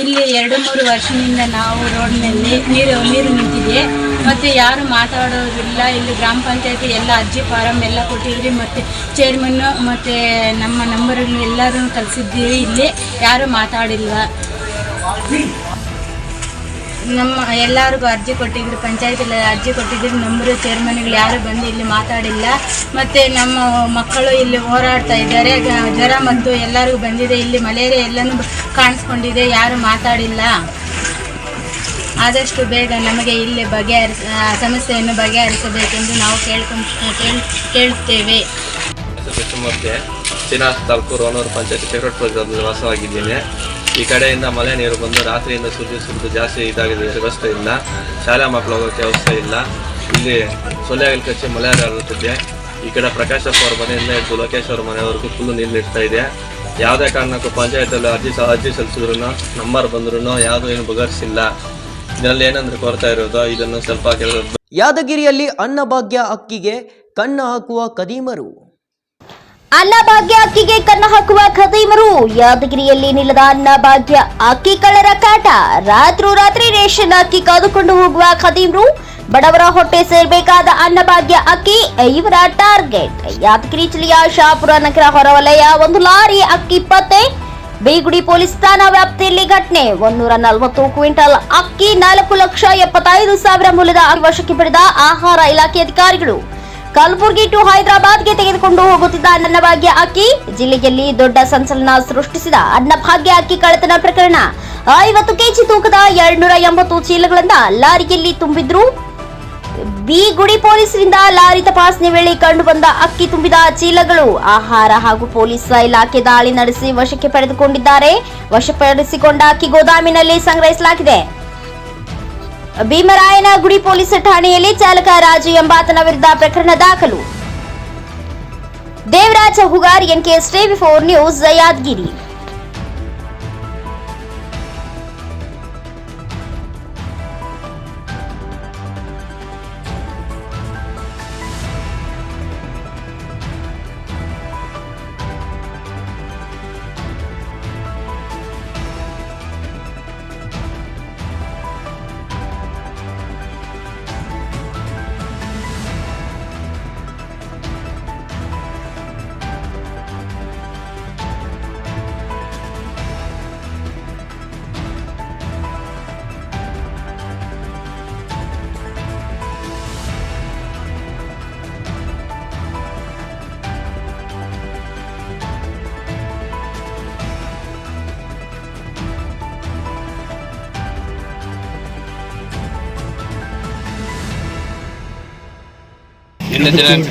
ಇಲ್ಲಿ 2-3 ವರ್ಷದಿಂದ ನಾವು ರೋಡ್ನಲ್ಲಿ ನೀರು ನಿಂತಿದೆ. ಮತ್ತು ಯಾರು ಮಾತಾಡೋದಿಲ್ಲ. ಇಲ್ಲಿ ಗ್ರಾಮ ಪಂಚಾಯತಿ ಎಲ್ಲ ಅರ್ಜಿ ಫಾರಮ್ ಎಲ್ಲ ಕೊಟ್ಟಿದ್ರಿ, ಮತ್ತು ಚೇರ್ಮನ್ನು ಮತ್ತು ನಮ್ಮ ನಂಬರ್ಗಳು ಎಲ್ಲರೂ ಕಲಿಸಿದ್ದೀವಿ. ಇಲ್ಲಿ ಯಾರು ಮಾತಾಡಿಲ್ಲ. ನಮ್ಮ ಎಲ್ಲರಿಗೂ ಅರ್ಜಿ ಕೊಟ್ಟಿದ್ರು, ಪಂಚಾಯತಿಲಿ ಅರ್ಜಿ ಕೊಟ್ಟಿದ್ರು, ನಂಬರು ಚೇರ್ಮನ್ಗಳು ಯಾರು ಬಂದು ಇಲ್ಲಿ ಮಾತಾಡಿಲ್ಲ. ಮತ್ತು ನಮ್ಮ ಮಕ್ಕಳು ಇಲ್ಲಿ ಹೋರಾಡ್ತಾ ಇದ್ದಾರೆ. ಜ್ವರ ಮತ್ತು ಎಲ್ಲರಿಗೂ ಬಂದಿದೆ, ಇಲ್ಲಿ ಮಲೇರಿಯಾ ಎಲ್ಲನೂ ಕಾಣಿಸ್ಕೊಂಡಿದೆ, ಯಾರು ಮಾತಾಡಿಲ್ಲ. ಆದಷ್ಟು ಬೇಗ ನಮಗೆ ಇಲ್ಲಿ ಸಮಸ್ಯೆಯನ್ನು ಬಗೆಹರಿಸಬೇಕೆಂದು ನಾವು ಕೇಳುತ್ತೇವೆ. ಕೃಷ್ಣಮೂರ್ತಿ, ಶ್ರೀನಿವಾಸ ತಾಲೂಕು ರೋಣೂರು ಪಂಚಾಯತಿ ಸೆಕ್ರೆಟರಿ ವಾಸವಾಗಿದ್ದೀನಿ. ಈ ಕಡೆಯಿಂದ ಮಳೆ ನೀರು ಬಂದು ರಾತ್ರಿಯಿಂದ ಸುರಿದು ಜಾಸ್ತಿ ಇದಾಗಿದೆ. ವ್ಯವಸ್ಥೆ ಇಲ್ಲ, ಶಾಲಾ ಮಕ್ಕಳು ಹೋಗೋಕ್ಕೆ ವ್ಯವಸ್ಥೆ ಇಲ್ಲ. ಇಲ್ಲಿ ಸೊಳ್ಳೆಗಳು ಕಚ್ಚಿ ಮಲೇರಿಯಾ ಹರಡುತ್ತಿದೆ. ಈ ಕಡೆ ಪ್ರಕಾಶಪ್ಪ ಅವ್ರ ಮನೆಯಿಂದ ಹಿಡಿದು ಲೋಕೇಶ್ ಅವ್ರ ಮನೆಯವರೆಗೂ ಫುಲ್ಲು ನೀರು ನಿಡ್ತಾ ಇದೆ. ಯಾವುದೇ ಕಾರಣಕ್ಕೂ ಪಂಚಾಯತಲ್ಲಿ ಅರ್ಜಿ ಸಲ್ಲಿಸಿದ್ರು, ನಂಬರ್ ಬಂದ್ರೂ ಯಾವುದೂ ಏನು ಬಗೆಹರಿಸಿಲ್ಲ. ಇದರಲ್ಲಿ ಏನಂದ್ರೆ ಕೊರತಾ ಇರೋದು, ಇದನ್ನು ಸ್ವಲ್ಪ ಕೆಲಸ. ಯಾದಗಿರಿಯಲ್ಲಿ ಅನ್ನಭಾಗ್ಯ ಅಕ್ಕಿಗೆ ಕನ್ನ ಹಾಕುವ ಕದೀಮರು. ಅನ್ನಭಾಗ್ಯ ಅಕ್ಕಿಗೆ ಕನ್ನ ಹಾಕುವ ಖದೀಮರು. ಯಾದಗಿರಿಯಲ್ಲಿ ನಿಲ್ಲದ ಅನ್ನಭಾಗ್ಯ ಅಕ್ಕಿ ಕಳ್ಳರ ಕಾಟ. ರಾತ್ರಿ ರೇಷನ್ ಅಕ್ಕಿ ಕದ್ದುಕೊಂಡು ಹೋಗುವ ಖದೀಮರು. ಬಡವರ ಹೊಟ್ಟೆ ಸೇರಬೇಕಾದ ಅನ್ನಭಾಗ್ಯ ಅಕ್ಕಿ ಇವರ ಟಾರ್ಗೆಟ್. ಯಾದಗಿರಿ ಜಿಲ್ಲೆಯ ಶಹಾಪುರ ನಗರ ಹೊರವಲಯ ಒಂದು ಲಾರಿ ಅಕ್ಕಿ ಪತ್ತೆ. ಬೇಗುಡಿ ಪೊಲೀಸ್ ಠಾಣಾ ವ್ಯಾಪ್ತಿಯಲ್ಲಿ ಘಟನೆ. 140 ಕ್ವಿಂಟಲ್ ಅಕ್ಕಿ 4,75,000 ಮೂಲದ ವಶಕ್ಕೆ ಪಡೆದ ಆಹಾರ ಇಲಾಖೆ ಅಧಿಕಾರಿಗಳು. ಕಲಬುರಗಿ ಟು ಹೈದರಾಬಾದ್ಗೆ ತೆಗೆದುಕೊಂಡು ಹೋಗುತ್ತಿದ್ದ ಅನ್ನಭಾಗ್ಯ ಅಕ್ಕಿ. ಜಿಲ್ಲೆಯಲ್ಲಿ ದೊಡ್ಡ ಸಂಚಲನ ಸೃಷ್ಟಿಸಿದ ಅನ್ನಭಾಗ್ಯ ಅಕ್ಕಿ ಕಳ್ಳತನ ಪ್ರಕರಣ. 50 ಕೆಜಿ ತೂಕದ 280 ಚೀಲಗಳಿಂದ ಲಾರಿಯಲ್ಲಿ ತುಂಬಿದ್ರು. ಬಿಗುಡಿ ಪೊಲೀಸರಿಂದ ಲಾರಿ ತಪಾಸಣೆ ವೇಳೆ ಕಂಡುಬಂದ ಅಕ್ಕಿ ತುಂಬಿದ ಚೀಲಗಳು. ಆಹಾರ ಹಾಗೂ ಪೊಲೀಸ್ ಇಲಾಖೆ ದಾಳಿ ನಡೆಸಿ ವಶಕ್ಕೆ ಪಡೆದುಕೊಂಡಿದ್ದಾರೆ. ವಶಪಡಿಸಿಕೊಂಡ ಅಕ್ಕಿ ಗೋದಾಮಿನಲ್ಲಿ ಸಂಗ್ರಹಿಸಲಾಗಿದೆ. ಭೀಮರಾಯನಗುಡಿ ಪೊಲೀಸ್ ಠಾಣೆಯಲ್ಲಿ ಚಾಲಕ ರಾಜು ಎಂಬಾತನ ವಿರುದ್ಧ ಪ್ರಕರಣ ದಾಖಲು. Devaraj Hugar, NKS TV4 news, Yadgir. ನಿನ್ನೆ ದಿನಾಂಕ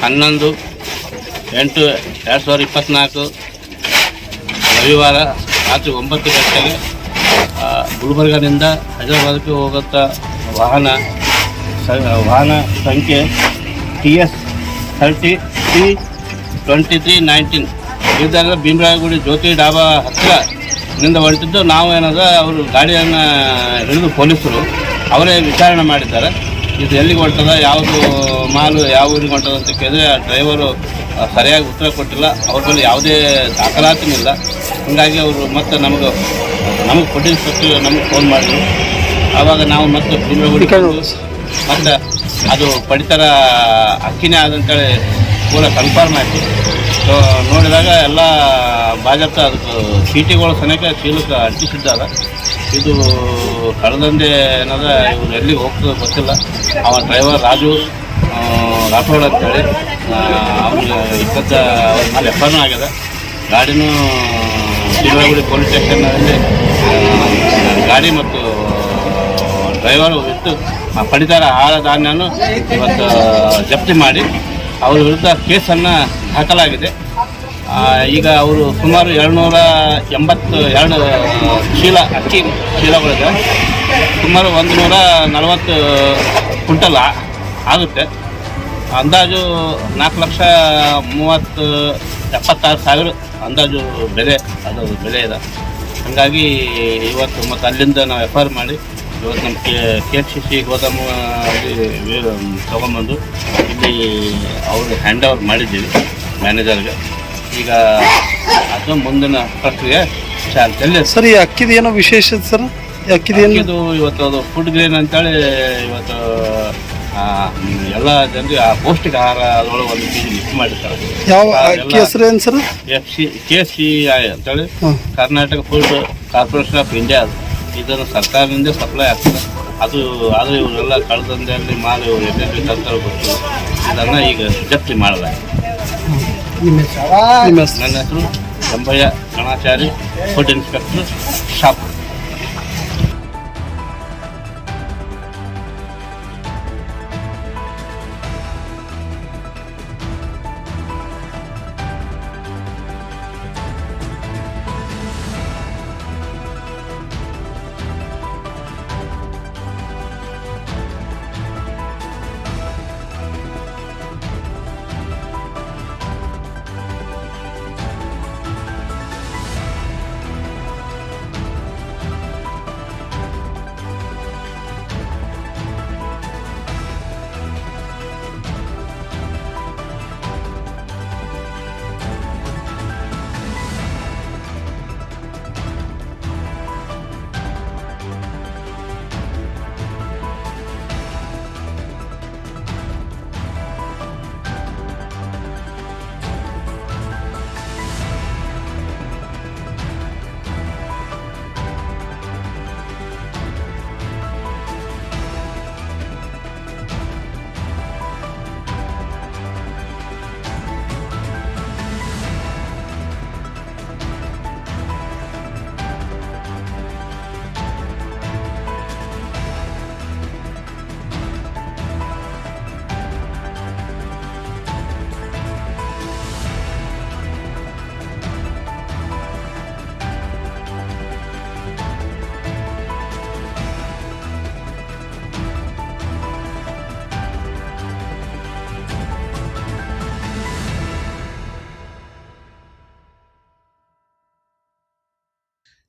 11/8/2024 ರವಿವಾರ ರಾತ್ರಿ 9 ಗಂಟೆಗೆ ಗುಲ್ಬರ್ಗನಿಂದ ಹೈದರಾಬಾದ್ಗೆ ಹೋಗುತ್ತ ವಾಹನ ಸಂಖ್ಯೆ TS 30C2319 ಇದ್ದಾಗ ಭೀಮರಾಯಗುಡಿ ಜ್ಯೋತಿ ಡಾಬಾ ಹತ್ತಿರನಿಂದ ಹೊರಟಿದ್ದು. ನಾವು ಏನದ ಅವರು ಗಾಡಿಯನ್ನು ಹಿಡಿದು ಪೊಲೀಸರು ಅವರೇ ವಿಚಾರಣೆ ಮಾಡಿದ್ದಾರೆ. ಇದು ಎಲ್ಲಿಗೆ ಹೊರಟದ, ಯಾವುದು ಮಾಲು ಯಾವ ಊರಿಗೆ ಹೊರಟದ ಅಂತ ಕೇಳಿದ್ರೆ ಆ ಡ್ರೈವರು ಸರಿಯಾಗಿ ಉತ್ತರ ಕೊಟ್ಟಿಲ್ಲ. ಅವ್ರ ಮೇಲೆ ಯಾವುದೇ ದಾಖಲಾತಿನಿಲ್ಲ. ಹೀಗಾಗಿ ಅವರು ಮತ್ತೆ ನಮಗೆ ಫುಡ್ ಇನ್ಸ್ಪೆಕ್ಟರ್ ನಮಗೆ ಫೋನ್ ಮಾಡಿದ್ರು. ಆವಾಗ ನಾವು ಮತ್ತೆ ಭೀಮರಾಯಗುಡಿ ಮತ್ತು ಅದು ಪಡಿತರ ಅಕ್ಕಿನೇ ಆದಂತೇಳಿ ಪೂರ ಕನ್ಫರ್ಮ್ ಆಯಿತು. ಸೊ ನೋಡಿದಾಗ ಎಲ್ಲ ಬಾಜಪ್ತ ಅದಕ್ಕೆ ಚೀಟಿಗಳು ಸನೇಕ ಚೀಲಕ್ಕೆ ಅಂಟಿಸಿದ್ದಾರ. ಇದು ಕಳೆದಂದೆ ಏನದ ಇವ್ರು ಎಲ್ಲಿಗೆ ಹೋಗ್ತದೆ ಗೊತ್ತಿಲ್ಲ. ಅವ ಡ್ರೈವರ್ ರಾಜು ರಾಠೋಡ್ ಅಂತೇಳಿ ಅವ್ರಿಗೆ 20 ಅವ್ರ ಮೇಲೆ ಎಫ್ಐಆರ್ ಆಗಿದೆ. ಗಾಡಿನೂ ಭೀಮರಾಯಗುಡಿ ಪೊಲೀಸ್ ಸ್ಟೇಷನ್ನಲ್ಲಿ ಗಾಡಿ ಮತ್ತು ಡ್ರೈವರು ಇತ್ತು ಪಡಿತರ ಆಹಾರ ಧಾನ್ಯವನ್ನು ಇವತ್ತು ಜಪ್ತಿ ಮಾಡಿ ಅವ್ರ ವಿರುದ್ಧ ಕೇಸನ್ನು ದಾಖಲಾಗಿದೆ. ಈಗ ಅವರು ಸುಮಾರು 282 ಚೀಲ ಅಕ್ಕಿ ಚೀಲಗಳಿದೆ. ಸುಮಾರು 140 ಕ್ವಿಂಟಲ್ ಆಗುತ್ತೆ. ಅಂದಾಜು 4,76,000 ಅಂದಾಜು ಬೆಲೆ ಇದೆ. ಹಾಗಾಗಿ ಇವತ್ತು ಮತ್ತು ಅಲ್ಲಿಂದ ನಾವು FIR ಮಾಡಿ ಇವತ್ತು ನಮ್ಮ KHCC ಗೋದಾಮು ತೊಗೊಂಬಂದು ಇಲ್ಲಿ ಅವರು ಹ್ಯಾಂಡ್ ಓವರ್ ಮಾಡಿದ್ದೀವಿ ಮ್ಯಾನೇಜರ್ಗೆ. ಈಗ ಅದು ಮುಂದಿನ ಪ್ರಕ್ರಿಯೆ ಚಾಲ್ತಿಯಲ್ಲಿ. ಸರ್, ಈ ಅಕ್ಕಿದು ಏನೋ ವಿಶೇಷತೆ ಸರ್? ಇದು ಇವತ್ತು ಅದು ಫುಡ್ ಗ್ರೇನ್ ಅಂತೇಳಿ ಇವತ್ತು ಎಲ್ಲ ಜನರಿಗೆ ಆ ಪೌಷ್ಟಿಕ ಆಹಾರ ಅದರೊಳಗೆ 1 kg ಮಿಕ್ಸ್ ಮಾಡಿರ್ತಾರೆ. ಯಾವ ಅಕ್ಕಿ ಹೆಸರು ಏನು ಸರ್? KCI ಅಂತೇಳಿ Karnataka food corporation of India. ಇದನ್ನು ಸರ್ಕಾರದಿಂದ ಸಪ್ಲೈ ಆಗ್ತದೆ. ಆದರೆ ಇವರೆಲ್ಲ ಕಳೆದಂದಲ್ಲಿ ಮಾಲ್ ಎಲ್ಲೆಲ್ಲಿ ತಂತ್ರ ಗೊತ್ತಿಲ್ಲ. ಇದನ್ನು ಈಗ ಜಪ್ತಿ ಮಾಡಲಾಗಿದೆ. ನನ್ನ ಹೆಸರು Shambhayya Ganachari, food inspector, shop.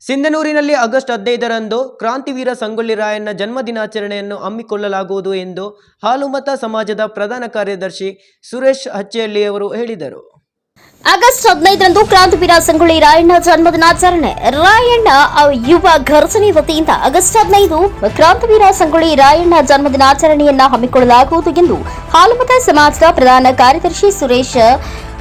ಸಿಂಧನೂರಿನಲ್ಲಿ ಆಗಸ್ಟ್ 15ರಂದು ಕ್ರಾಂತಿವೀರ ಸಂಗೊಳ್ಳಿ ರಾಯಣ್ಣ ಜನ್ಮದಿನಾಚರಣೆಯನ್ನು ಹಮ್ಮಿಕೊಳ್ಳಲಾಗುವುದು ಎಂದು ಹಾಲುಮತ ಸಮಾಜದ ಪ್ರಧಾನ ಕಾರ್ಯದರ್ಶಿ ಸುರೇಶ್ ಹಚ್ಚೇಹಳ್ಳಿಯವರು ಹೇಳಿದರು. ಆಗಸ್ಟ್ 15ರಂದು ಕ್ರಾಂತಿವೀರ ಸಂಗೊಳ್ಳಿ ರಾಯಣ್ಣ ಜನ್ಮದಿನಾಚರಣೆ. ರಾಯಣ್ಣ ಯುವ ಘರ್ಷಣೆ ವತಿಯಿಂದ ಆಗಸ್ಟ್ 15 ಕ್ರಾಂತಿವೀರ ಸಂಗೊಳ್ಳಿ ರಾಯಣ್ಣ ಜನ್ಮದಿನಾಚರಣೆಯನ್ನ ಹಮ್ಮಿಕೊಳ್ಳಲಾಗುವುದು ಎಂದು ಹಾಲುಮತ ಸಮಾಜದ ಪ್ರಧಾನ ಕಾರ್ಯದರ್ಶಿ ಸುರೇಶ್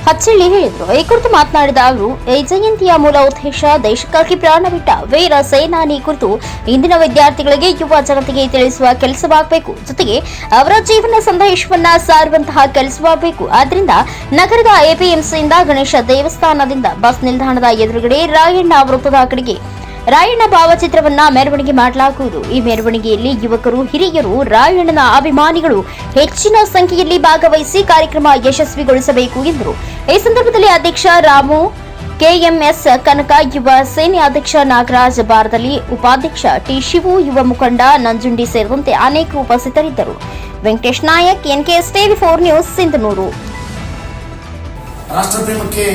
ಹಚ್ಚಳ್ಳಿ ಹೇಳಿದರು. ಈ ಕುರಿತು ಮಾತನಾಡಿದ ಅವರು, ಈ ಜಯಂತಿಯ ಮೂಲ ಉದ್ದೇಶ ದೇಶಕ್ಕಾಗಿ ಪ್ರಾಣ ಬಿಟ್ಟ ವೀರ ಸೇನಾನಿ ಕುರಿತು ಇಂದಿನ ವಿದ್ಯಾರ್ಥಿಗಳಿಗೆ, ಯುವ ಜನತೆಗೆ ತಿಳಿಸುವ ಕೆಲಸವಾಗಬೇಕು. ಜೊತೆಗೆ ಅವರ ಜೀವನ ಸಂದೇಶವನ್ನ ಸಾರುವಂತಹ ಕೆಲಸವಾಗಬೇಕು. ಆದ್ದರಿಂದ ನಗರದ ಎಪಿಎಂಸಿಯಿಂದ ಗಣೇಶ ದೇವಸ್ಥಾನದಿಂದ ಬಸ್ ನಿಲ್ದಾಣದ ಎದುರುಗಡೆ ರಾಯಣ್ಣ ವೃತ್ತದ ಕಡೆಗೆ ರಾಯಣ್ಣ ಭಾವಚಿತ್ರವನ್ನ ಮೆರವಣಿಗೆ ಮಾಡಲಾಗುವುದು. ಈ ಮೆರವಣಿಗೆಯಲ್ಲಿ ಯುವಕರು, ಹಿರಿಯರು, ರಾಯಣ್ಣನ ಅಭಿಮಾನಿಗಳು ಹೆಚ್ಚಿನ ಸಂಖ್ಯೆಯಲ್ಲಿ ಭಾಗವಹಿಸಿ ಕಾರ್ಯಕ್ರಮ ಯಶಸ್ವಿಗೊಳಿಸಬೇಕು ಎಂದರು. ಈ ಸಂದರ್ಭದಲ್ಲಿ ಅಧ್ಯಕ್ಷ ರಾಮು, ಕೆಎಂಎಸ್ ಕನಕ, ಯುವ ಸೇನೆ ಅಧ್ಯಕ್ಷ ನಾಗರಾಜ್ ಬಾರದಲ್ಲಿ, ಉಪಾಧ್ಯಕ್ಷ ಟಿ ಶಿವು, ಯುವ ಮುಖಂಡ ನಂಜುಂಡಿ ಸೇರಿದಂತೆ ಅನೇಕರು ಉಪಸ್ಥಿತರಿದ್ದರು. Venkatesh Nayak, NKS TV 4 news, Sindhanuru. ರಾಷ್ಟ್ರಪ್ರೇಮಕ್ಕೆ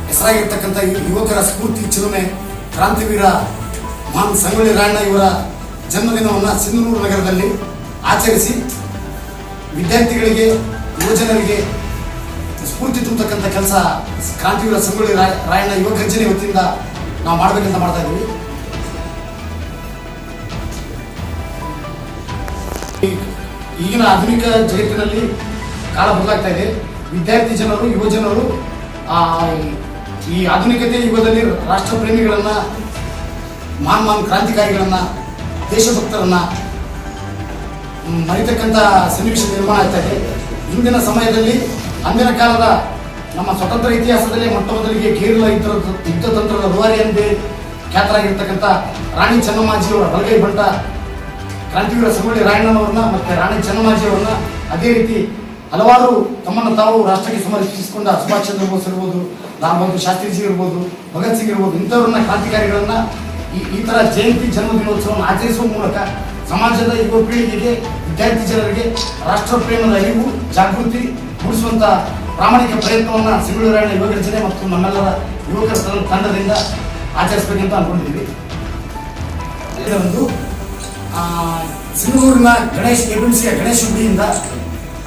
ಹೆಸರಾಗಿರ್ತಕ್ಕಂಥ ಯುವಕರ ಸ್ಫೂರ್ತಿ ಚಿಲುಮೆ ಕ್ರಾಂತಿವೀರ ಮಹಾನ್ ಸಂಗೊಳ್ಳಿ ರಾಯಣ್ಣ ಇವರ ಜನ್ಮದಿನವನ್ನು ಸಿಂಧನೂರು ನಗರದಲ್ಲಿ ಆಚರಿಸಿ ವಿದ್ಯಾರ್ಥಿಗಳಿಗೆ, ಯುವಜನರಿಗೆ ಸ್ಫೂರ್ತಿ ತುಂಬತಕ್ಕಂಥ ಕೆಲಸ ಕ್ರಾಂತಿವೀರ ಸಂಗೊಳ್ಳಿ ರಾಯಣ್ಣ ಯುವ ಗರ್ಜನೆ ವತಿಯಿಂದ ನಾವು ಮಾಡಬೇಕಂತ ಮಾಡ್ತಾ ಇದ್ದೀವಿ. ಈಗಿನ ಆಧುನಿಕ ಜಗತ್ತಿನಲ್ಲಿ ಕಾಲ ಬದಲಾಗ್ತಾ ಇದೆ. ವಿದ್ಯಾರ್ಥಿ ಜನರು, ಯುವಜನರು ಈ ಆಧುನಿಕತೆ ಯುಗದಲ್ಲಿ ರಾಷ್ಟ್ರ ಪ್ರೇಮಿಗಳನ್ನ, ಮಹಾನ್ ಕ್ರಾಂತಿಕಾರಿಗಳನ್ನ, ದೇಶಭಕ್ತರನ್ನ ಮರಿತಕ್ಕಂಥ ಸನ್ನಿವೇಶ ನಿರ್ಮಾಣ ಆಗ್ತಾ ಇದೆ. ಇಂದಿನ ಸಮಯದಲ್ಲಿ ಅಂದಿನ ಕಾಲದ ನಮ್ಮ ಸ್ವತಂತ್ರ ಇತಿಹಾಸದಲ್ಲಿ ಮೊಟ್ಟ ಮೊದಲಿಗೆ ಕೇರಳ ಯುದ್ಧ ತಂತ್ರದ ರೂವಾರಿ ಎಂದೇ ಖ್ಯಾತರಾಗಿರ್ತಕ್ಕಂಥ ರಾಣಿ ಚೆನ್ನಮ್ಮಾಜಿಯವರ ಬಲಗೈ ಬಂಟ ಕ್ರಾಂತಿವೀರ ಸಂಗೊಳ್ಳಿ ರಾಯಣ್ಣನವ್ರನ್ನ ಮತ್ತು ರಾಣಿ ಚೆನ್ನಮ್ಮಾಜಿಯವರನ್ನ, ಅದೇ ರೀತಿ ಹಲವಾರು ತಮ್ಮನ್ನು ತಾವು ರಾಷ್ಟ್ರಕ್ಕೆ ಸಮರ್ಪಿಸಿಕೊಂಡ ಸುಭಾಷ್ ಚಂದ್ರ ಬೋಸ್ ಇರ್ಬೋದು, ಲಾಲ್ ಬಹದ್ದೂರ್ ಶಾಸ್ತ್ರಿಜಿ ಇರ್ಬೋದು, ಭಗತ್ ಸಿಂಗ್ ಇರ್ಬೋದು, ಇಂಥವ್ರನ್ನ ಕ್ರಾಂತಿಕಾರಿಗಳನ್ನ ಈ ಥರ ಜಯಂತಿ ಜನ್ಮದಿನೋತ್ಸವವನ್ನು ಆಚರಿಸುವ ಮೂಲಕ ಸಮಾಜದ ಯುವ ಪೀಳಿಗೆಗೆ, ವಿದ್ಯಾರ್ಥಿ ಜನರಿಗೆ ರಾಷ್ಟ್ರ ಪ್ರೇಮದ ಅರಿವು, ಜಾಗೃತಿ ಮೂಡಿಸುವಂಥ ಪ್ರಾಮಾಣಿಕ ಪ್ರಯತ್ನವನ್ನು ಸಂಗೊಳ್ಳಿ ರಾಯಣ್ಣ ಯುವ ಗರ್ಜನೆ ಮತ್ತು ನಮ್ಮೆಲ್ಲರ ಯುವಕರ ತಂಡದಿಂದ ಆಚರಿಸಬೇಕಂತ ಅಂದ್ಕೊಂಡಿದ್ದೀವಿ. ಇದೊಂದು ಸಿಂಧನೂರಿನ ಎಪಿಎಂಸಿಯ ಗಣೇಶ ಗುಡಿಯಿಂದ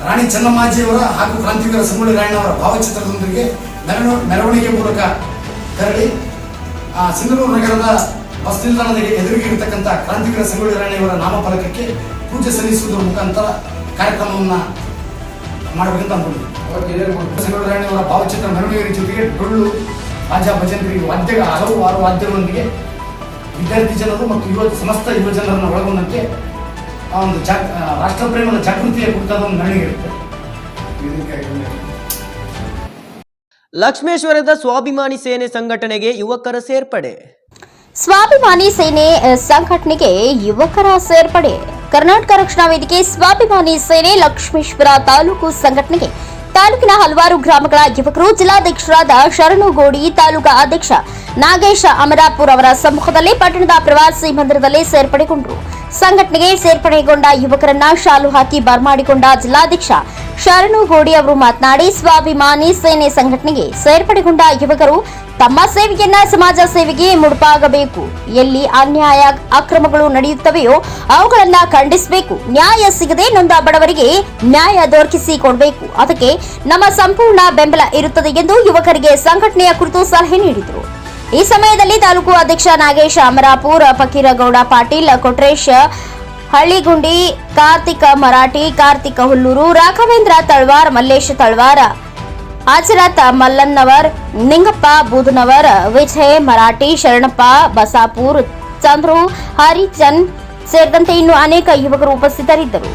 ರಾಣಿ ಚೆನ್ನಮ್ಮಾಜಿಯವರ ಹಾಗೂ ಕ್ರಾಂತಿವೀರ ಸಂಗೊಳ್ಳಿ ರಾಯಣ್ಣ ಅವರ ಭಾವಚಿತ್ರದೊಂದಿಗೆ ಮೆರವಣಿಗೆ ಮೂಲಕ ತೆರಳಿ ಸಿಂಧನೂರು ನಗರದ ಬಸ್ ನಿಲ್ದಾಣದ ಎದುರಿಗೆ ಇರತಕ್ಕಂಥ ಕ್ರಾಂತಿವೀರ ಸಂಗೊಳ್ಳಿ ರಾಯಣ್ಣಯವರ ನಾಮಫಲಕಕ್ಕೆ ಪೂಜೆ ಸಲ್ಲಿಸುವುದರ ಮುಖಾಂತರ ಕಾರ್ಯಕ್ರಮವನ್ನು ಮಾಡಬೇಕಂತ ಅನ್ಕೊಂಡಿದ್ವಿ. ಸಂಗೊಳ್ಳಿ ರಾಯಣ್ಣಯವರ ಭಾವಚಿತ್ರ ಮೆರವಣಿಗೆ ಜೊತೆಗೆ ಡೊಳ್ಳು, ರಾಜಾ ಭಜಂತ್ರಿ ಹಲವಾರು ವಾದ್ಯಗಳೊಂದಿಗೆ ವಿದ್ಯಾರ್ಥಿ ಜನರು ಮತ್ತು ಸಮಸ್ತ ಯುವ ಜನರನ್ನು ಒಳಗೊಂಡಂತೆ ಆ ಒಂದು ರಾಷ್ಟ್ರಪ್ರೇಮದ ಜಾಗೃತಿಯ ಕುರಿತಾದ ಒಂದು ಮೆರವಣಿಗೆ ಇರುತ್ತೆ. ಲಕ್ಷ್ಮೇಶ್ವರದ ಸ್ವಾಭಿಮಾನಿ ಸೇನೆ ಸಂಘಟನೆಗೆ ಯುವಕರ ಸೇರ್ಪಡೆ. ಸ್ವಾಭಿಮಾನಿ ಸೇನೆ ಸಂಘಟನೆಗೆ ಯುವಕರ ಸೇರ್ಪಡೆ. ಕರ್ನಾಟಕ ರಕ್ಷಣಾ ವೇದಿಕೆ ಸ್ವಾಭಿಮಾನಿ ಸೇನೆ ಲಕ್ಷ್ಮೇಶ್ವರ ತಾಲೂಕು ಸಂಘಟನೆಗೆ ತಾಲೂಕಿನ ಹಲವಾರು ಗ್ರಾಮಗಳ ಯುವಕರು ಜಿಲ್ಲಾಧ್ಯಕ್ಷರಾದ ಶರಣುಗೋಡಿ, ತಾಲೂಕಾ ಅಧ್ಯಕ್ಷ ನಾಗೇಶ ಅಮರಾಪುರ್ ಅವರ ಸಮ್ಮುಖದಲ್ಲಿ ಪಟ್ಟಣದ ಪ್ರವಾಸಿ ಮಂದಿರದಲ್ಲಿ ಸೇರ್ಪಡೆಗೊಂಡರು. ಸಂಘಟನೆಗೆ ಸೇರ್ಪಡೆಗೊಂಡ ಯುವಕರನ್ನ ಶಾಲು ಹಾಕಿ ಬರಮಾಡಿಕೊಂಡ ಜಿಲ್ಲಾಧ್ಯಕ್ಷ ಶರಣುಗೋಡಿ ಅವರು ಮಾತನಾಡಿ, ಸ್ವಾಭಿಮಾನಿ ಸೇನೆ ಸಂಘಟನೆಗೆ ಸೇರ್ಪಡೆಗೊಂಡ ಯುವಕರು ತಮ್ಮ ಸೇವೆಯನ್ನ ಸಮಾಜ ಸೇವೆಗೆ ಮುಡುಪಾಗಬೇಕು. ಎಲ್ಲಿ ಅನ್ಯಾಯ ಅಕ್ರಮಗಳು ನಡೆಯುತ್ತವೆಯೋ ಅವುಗಳನ್ನ ಖಂಡಿಸಬೇಕು. ನ್ಯಾಯ ಸಿಗದೆ ನೊಂದ ಬಡವರಿಗೆ ನ್ಯಾಯ ದೊರಕಿಸಿಕೊಡಬೇಕು. ಅದಕ್ಕೆ ನಮ್ಮ ಸಂಪೂರ್ಣ ಬೆಂಬಲ ಇರುತ್ತದೆ ಎಂದು ಯುವಕರಿಗೆ ಸಂಘಟನೆಯ ಕುರಿತು ಸಲಹೆ ನೀಡಿದರು. ಈ ಸಮಯದಲ್ಲಿ ತಾಲೂಕು ಅಧ್ಯಕ್ಷ ನಾಗೇಶ ಅಮರಾಪುರ್, ಫಕೀರಗೌಡ ಪಾಟೀಲ್, ಕೊಟ್ರೇಶ್ ಹಳ್ಳಿಗುಂಡಿ, ಕಾರ್ತಿಕ ಮರಾಠಿ, ಕಾರ್ತಿಕ ಹುಲ್ಲೂರು, ರಾಘವೇಂದ್ರ ತಳವಾರ್, ಮಲ್ಲೇಶ್ ತಳವಾರ, ಆಚರತ್ ಮಲ್ಲನ್ನವರ್, ನಿಂಗಪ್ಪ ಬೂದನವರ್, ವಿಜಯ್ ಮರಾಠಿ, ಶರಣಪ್ಪ ಬಸಾಪುರ್, ಚಂದ್ರು ಹರಿಚಂದ್ ಸೇರಿದಂತೆ ಇನ್ನು ಅನೇಕ ಯುವಕರು ಉಪಸ್ಥಿತರಿದ್ದರು.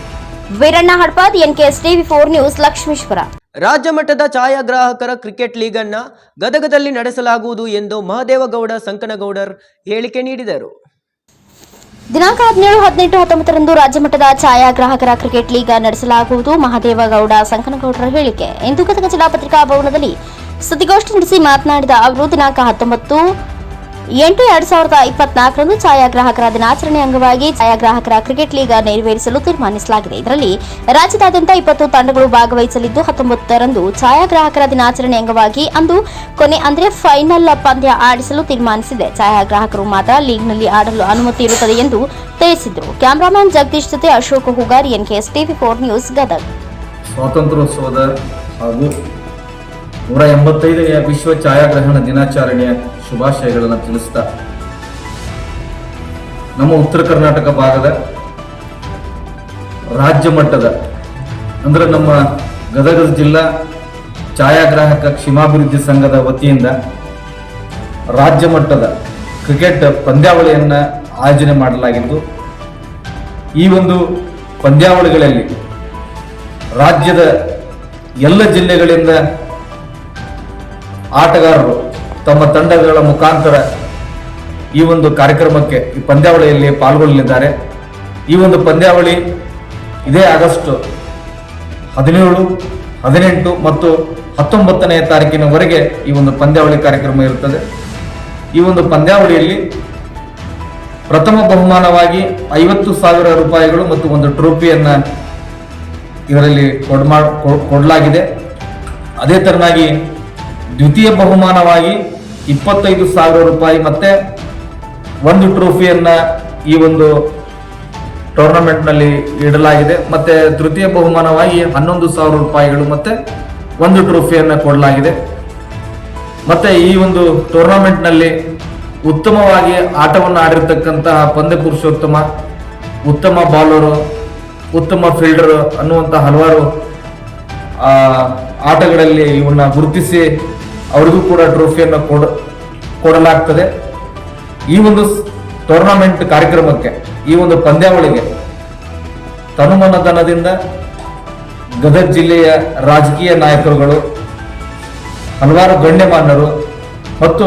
Veeranna Hadpad, NKSTV4 news, Lakshmeshwar. ರಾಜ್ಯ ಮಟ್ಟದ ಛಾಯಾಗ್ರಾಹಕರ ಕ್ರಿಕೆಟ್ ಲೀಗ್ ಅನ್ನ ಗದಗದಲ್ಲಿ ನಡೆಸಲಾಗುವುದು ಎಂದು ಮಹದೇವಗೌಡ ಸಂಕನಗೌಡರ್ ಹೇಳಿಕೆ ನೀಡಿದರು. ದಿನಾಂಕ 17, 18, 19ರಂದು ರಾಜ್ಯ ಮಟ್ಟದ ಛಾಯಾಗ್ರಾಹಕರ ಕ್ರಿಕೆಟ್ ಲೀಗ್ ನಡೆಸಲಾಗುವುದು. ಮಹದೇವಗೌಡ ಸಂಕನಗೌಡರ ಹೇಳಿಕೆ. ಇಂದು ಗದಗ ಜಿಲ್ಲಾ ಪತ್ರಿಕಾ ಭವನದಲ್ಲಿ ಸುದ್ದಿಗೋಷ್ಠಿ ನಡೆಸಿ ಮಾತನಾಡಿದ ಅವರು, ದಿನಾಂಕ 19/8/2024ರಂದು ಛಾಯಾಗ್ರಾಹಕರ ದಿನಾಚರಣೆ ಅಂಗವಾಗಿ ಛಾಯಾಗ್ರಾಹಕರ ಕ್ರಿಕೆಟ್ ಲೀಗ್ ನೆರವೇರಿಸಲು ತೀರ್ಮಾನಿಸಲಾಗಿದೆ. ಇದರಲ್ಲಿ ರಾಜ್ಯದಾದ್ಯಂತ 20 ತಂಡಗಳು ಭಾಗವಹಿಸಲಿದ್ದು, 19ರಂದು ಛಾಯಾಗ್ರಾಹಕರ ದಿನಾಚರಣೆ ಅಂಗವಾಗಿ ಅಂದು ಕೊನೆ ಅಂದರೆ ಫೈನಲ್ ಪಂದ್ಯ ಆಡಿಸಲು ತೀರ್ಮಾನಿಸಿದೆ. ಛಾಯಾಗ್ರಾಹಕರು ಮಾತ್ರ ಲೀಗ್ನಲ್ಲಿ ಆಡಲು ಅನುಮತಿ ಇರುತ್ತದೆ ಎಂದು ತಿಳಿಸಿದರು. ಕ್ಯಾಮರಾಮನ್ ಜಗದೀಶ್ ಜೊತೆ ಅಶೋಕ್ ಹುಗಾರ್, NKSTV4 ನ್ಯೂಸ್, ಗದಗ. ಸ್ವಾತಂತ್ರ್ಯೋತ್ಸವದ ಹಾಗೂ 185ನೇ ವಿಶ್ವ ಛಾಯಾಗ್ರಹಣ ದಿನಾಚರಣೆಯ ಶುಭಾಶಯಗಳನ್ನು ತಿಳಿಸ್ತಾ, ನಮ್ಮ ಉತ್ತರ ಕರ್ನಾಟಕ ಭಾಗದ ರಾಜ್ಯ ಮಟ್ಟದ ಅಂದ್ರೆ ನಮ್ಮ ಗದಗ ಜಿಲ್ಲಾ ಛಾಯಾಗ್ರಾಹಕ ಕ್ಷೇಮಾಭಿವೃದ್ಧಿ ಸಂಘದ ವತಿಯಿಂದ ರಾಜ್ಯ ಮಟ್ಟದ ಕ್ರಿಕೆಟ್ ಪಂದ್ಯಾವಳಿಯನ್ನು ಆಯೋಜನೆ ಮಾಡಲಾಗಿದ್ದು, ಈ ಒಂದು ಪಂದ್ಯಾವಳಿಗಳಲ್ಲಿ ರಾಜ್ಯದ ಎಲ್ಲ ಜಿಲ್ಲೆಗಳಿಂದ ಆಟಗಾರರು ತಮ್ಮ ತಂಡಗಳ ಮುಖಾಂತರ ಈ ಒಂದು ಕಾರ್ಯಕ್ರಮಕ್ಕೆ ಈ ಪಂದ್ಯಾವಳಿಯಲ್ಲಿ ಪಾಲ್ಗೊಳ್ಳಲಿದ್ದಾರೆ. ಈ ಒಂದು ಪಂದ್ಯಾವಳಿ ಇದೇ ಆಗಸ್ಟ್ 17, 18 ಮತ್ತು 19ನೇ ತಾರೀಕಿನವರೆಗೆ ಈ ಒಂದು ಪಂದ್ಯಾವಳಿ ಕಾರ್ಯಕ್ರಮ ಇರುತ್ತದೆ. ಈ ಒಂದು ಪಂದ್ಯಾವಳಿಯಲ್ಲಿ ಪ್ರಥಮ ಬಹುಮಾನವಾಗಿ 50,000 ರೂಪಾಯಿಗಳು ಮತ್ತು ಒಂದು ಟ್ರೋಫಿಯನ್ನು ಇದರಲ್ಲಿ ಕೊಡಲಾಗಿದೆ. ಅದೇ ತರನಾಗಿ ದ್ವಿತೀಯ ಬಹುಮಾನವಾಗಿ 25,000 ರೂಪಾಯಿ ಮತ್ತೆ ಒಂದು ಟ್ರೋಫಿಯನ್ನು ಈ ಒಂದು ಟೂರ್ನಮೆಂಟ್ನಲ್ಲಿ ಇಡಲಾಗಿದೆ. ಮತ್ತೆ ತೃತೀಯ ಬಹುಮಾನವಾಗಿ 11,000 ರೂಪಾಯಿಗಳು ಮತ್ತೆ ಒಂದು ಟ್ರೋಫಿಯನ್ನು ಕೊಡಲಾಗಿದೆ. ಮತ್ತೆ ಈ ಒಂದು ಟೂರ್ನಮೆಂಟ್ನಲ್ಲಿ ಉತ್ತಮವಾಗಿ ಆಟವನ್ನು ಆಡಿರ್ತಕ್ಕಂತಹ ಪಂದ್ಯ ಪುರುಷೋತ್ತಮ, ಉತ್ತಮ ಬೌಲರು, ಉತ್ತಮ ಫೀಲ್ಡರ್ ಅನ್ನುವಂಥ ಹಲವಾರು ಆಟಗಳಲ್ಲಿ ಇವನ್ನ ಗುರುತಿಸಿ ಅವರಿಗೂ ಕೂಡ ಟ್ರೋಫಿಯನ್ನು ಕೊಡಲಾಗ್ತದೆ. ಈ ಒಂದು ಟೂರ್ನಮೆಂಟ್ ಕಾರ್ಯಕ್ರಮಕ್ಕೆ, ಈ ಒಂದು ಪಂದ್ಯಾವಳಿಗೆ ತನುಮನಧನದಿಂದ ಗದಗ ಜಿಲ್ಲೆಯ ರಾಜಕೀಯ ನಾಯಕರುಗಳು, ಹಲವಾರು ಗಣ್ಯಮಾನ್ಯರು ಮತ್ತು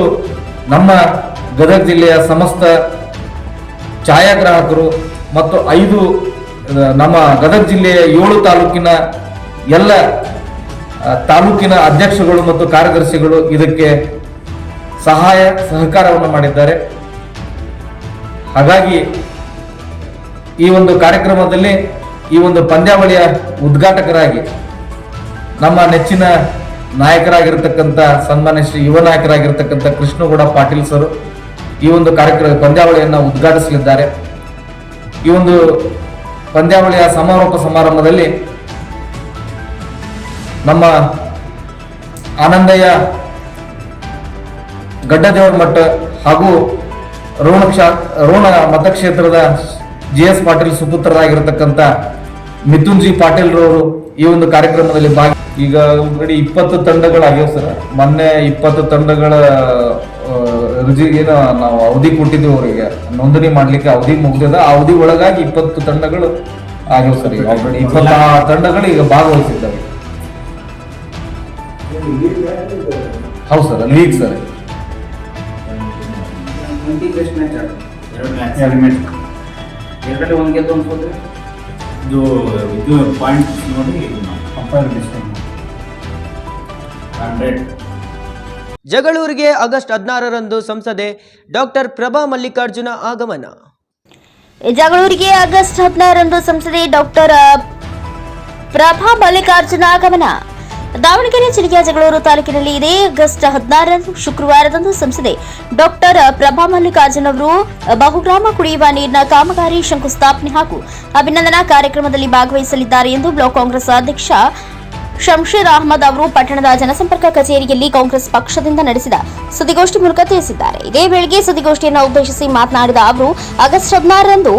ನಮ್ಮ ಗದಗ ಜಿಲ್ಲೆಯ ಸಮಸ್ತ ಛಾಯಾಗ್ರಾಹಕರು ಮತ್ತು 5 ನಮ್ಮ ಗದಗ ಜಿಲ್ಲೆಯ 7 ತಾಲೂಕಿನ ಎಲ್ಲ ತಾಲೂಕಿನ ಅಧ್ಯಕ್ಷಗಳು ಮತ್ತು ಕಾರ್ಯದರ್ಶಿಗಳು ಇದಕ್ಕೆ ಸಹಾಯ ಸಹಕಾರವನ್ನು ಮಾಡಿದ್ದಾರೆ. ಹಾಗಾಗಿ ಈ ಒಂದು ಕಾರ್ಯಕ್ರಮದಲ್ಲಿ ಈ ಒಂದು ಪಂದ್ಯಾವಳಿಯ ಉದ್ಘಾಟಕರಾಗಿ ನಮ್ಮ ನೆಚ್ಚಿನ ನಾಯಕರಾಗಿರ್ತಕ್ಕಂಥ ಸನ್ಮಾನ್ಯ ಶ್ರೀ ಯುವ ನಾಯಕರಾಗಿರ್ತಕ್ಕಂಥ ಕೃಷ್ಣಗೌಡ ಪಾಟೀಲ್ ಸರ್ ಈ ಒಂದು ಪಂದ್ಯಾವಳಿಯನ್ನು ಉದ್ಘಾಟಿಸಲಿದ್ದಾರೆ. ಈ ಒಂದು ಪಂದ್ಯಾವಳಿಯ ಸಮಾರೋಪ ಸಮಾರಂಭದಲ್ಲಿ ನಮ್ಮ ಆನಂದಯ್ಯ ಗಡ್ಡದೇವರ ಮಠ ಹಾಗೂ ರೋಣ ಮತಕ್ಷೇತ್ರದ GS ಪಾಟೀಲ್ ಸುಪುತ್ರರಾಗಿರತಕ್ಕಂಥ ಮಿಥುನ್ ಜಿ ಪಾಟೀಲ್ ರವರು ಈ ಒಂದು ಕಾರ್ಯಕ್ರಮದಲ್ಲಿ ಈಗ ಆಲ್ರೆಡಿ 20 ತಂಡಗಳಾಗ್ಯಾವ ಸರ್. ಮೊನ್ನೆ 20 ತಂಡಗಳ ಏನು ನಾವು ಅವಧಿ ಕೊಟ್ಟಿದ್ದೀವಿ, ಅವರಿಗೆ ನೋಂದಣಿ ಮಾಡ್ಲಿಕ್ಕೆ ಅವಧಿ ಮುಗಿದ ಅವಧಿ ಒಳಗಾಗಿ 20 ತಂಡಗಳು ಆಗ್ಯಾವ ಸರ್. ಈಗ ಆಲ್ರೆಡಿ 26 ತಂಡಗಳು ಈಗ ಭಾಗವಹಿಸಿದ್ದಾವೆ. ಹೌದು ಸರ್, ಲೀಗ್ ಸರ್. ಜಗಳೂರಿಗೆ ಆಗಸ್ಟ್ 16ರಂದು ಸಂಸದೆ ಡಾಕ್ಟರ್ ಪ್ರಭಾ ಮಲ್ಲಿಕಾರ್ಜುನ ಆಗಮನ. ಜಗಳೂರಿಗೆ ಆಗಸ್ಟ್ 16ರಂದು ಸಂಸದೆ ಡಾಕ್ಟರ್ ಪ್ರಭಾ ಮಲ್ಲಿಕಾರ್ಜುನ ಆಗಮನ. ದಾವಣಗೆರೆ ಜಿಲ್ಲೆಯ ಜಗಳೂರು ತಾಲೂಕಿನಲ್ಲಿ ಇದೇ ಆಗಸ್ಟ್ 16ರಂದು ಶುಕ್ರವಾರದಂದು ಸಂಸದೆ ಡಾಕ್ಟರ್ ಪ್ರಭಾ ಮಲ್ಲಿಕಾರ್ಜುನ್ ಅವರು ಬಹುಗ್ರಾಮ ಕುಡಿಯುವ ನೀರಿನ ಕಾಮಗಾರಿ ಶಂಕುಸ್ಥಾಪನೆ ಹಾಗೂ ಅಭಿನಂದನಾ ಕಾರ್ಯಕ್ರಮದಲ್ಲಿ ಭಾಗವಹಿಸಲಿದ್ದಾರೆ ಎಂದು ಬ್ಲಾಕ್ ಕಾಂಗ್ರೆಸ್ ಅಧ್ಯಕ್ಷ ಶಂಷೀರ್ ಅಹಮದ್ ಅವರು ಪಟ್ಟಣದ ಜನಸಂಪರ್ಕ ಕಚೇರಿಯಲ್ಲಿ ಕಾಂಗ್ರೆಸ್ ಪಕ್ಷದಿಂದ ನಡೆಸಿದ ಸುದ್ದಿಗೋಷ್ಠಿ ಮೂಲಕ ತಿಳಿಸಿದ್ದಾರೆ. ಇದೇ ವೇಳೆಗೆ ಸುದ್ದಿಗೋಷ್ಠಿಯನ್ನು ಉದ್ದೇಶಿಸಿ ಮಾತನಾಡಿದ ಅವರು ಆಗಸ್ಟ್ 16ರಂದು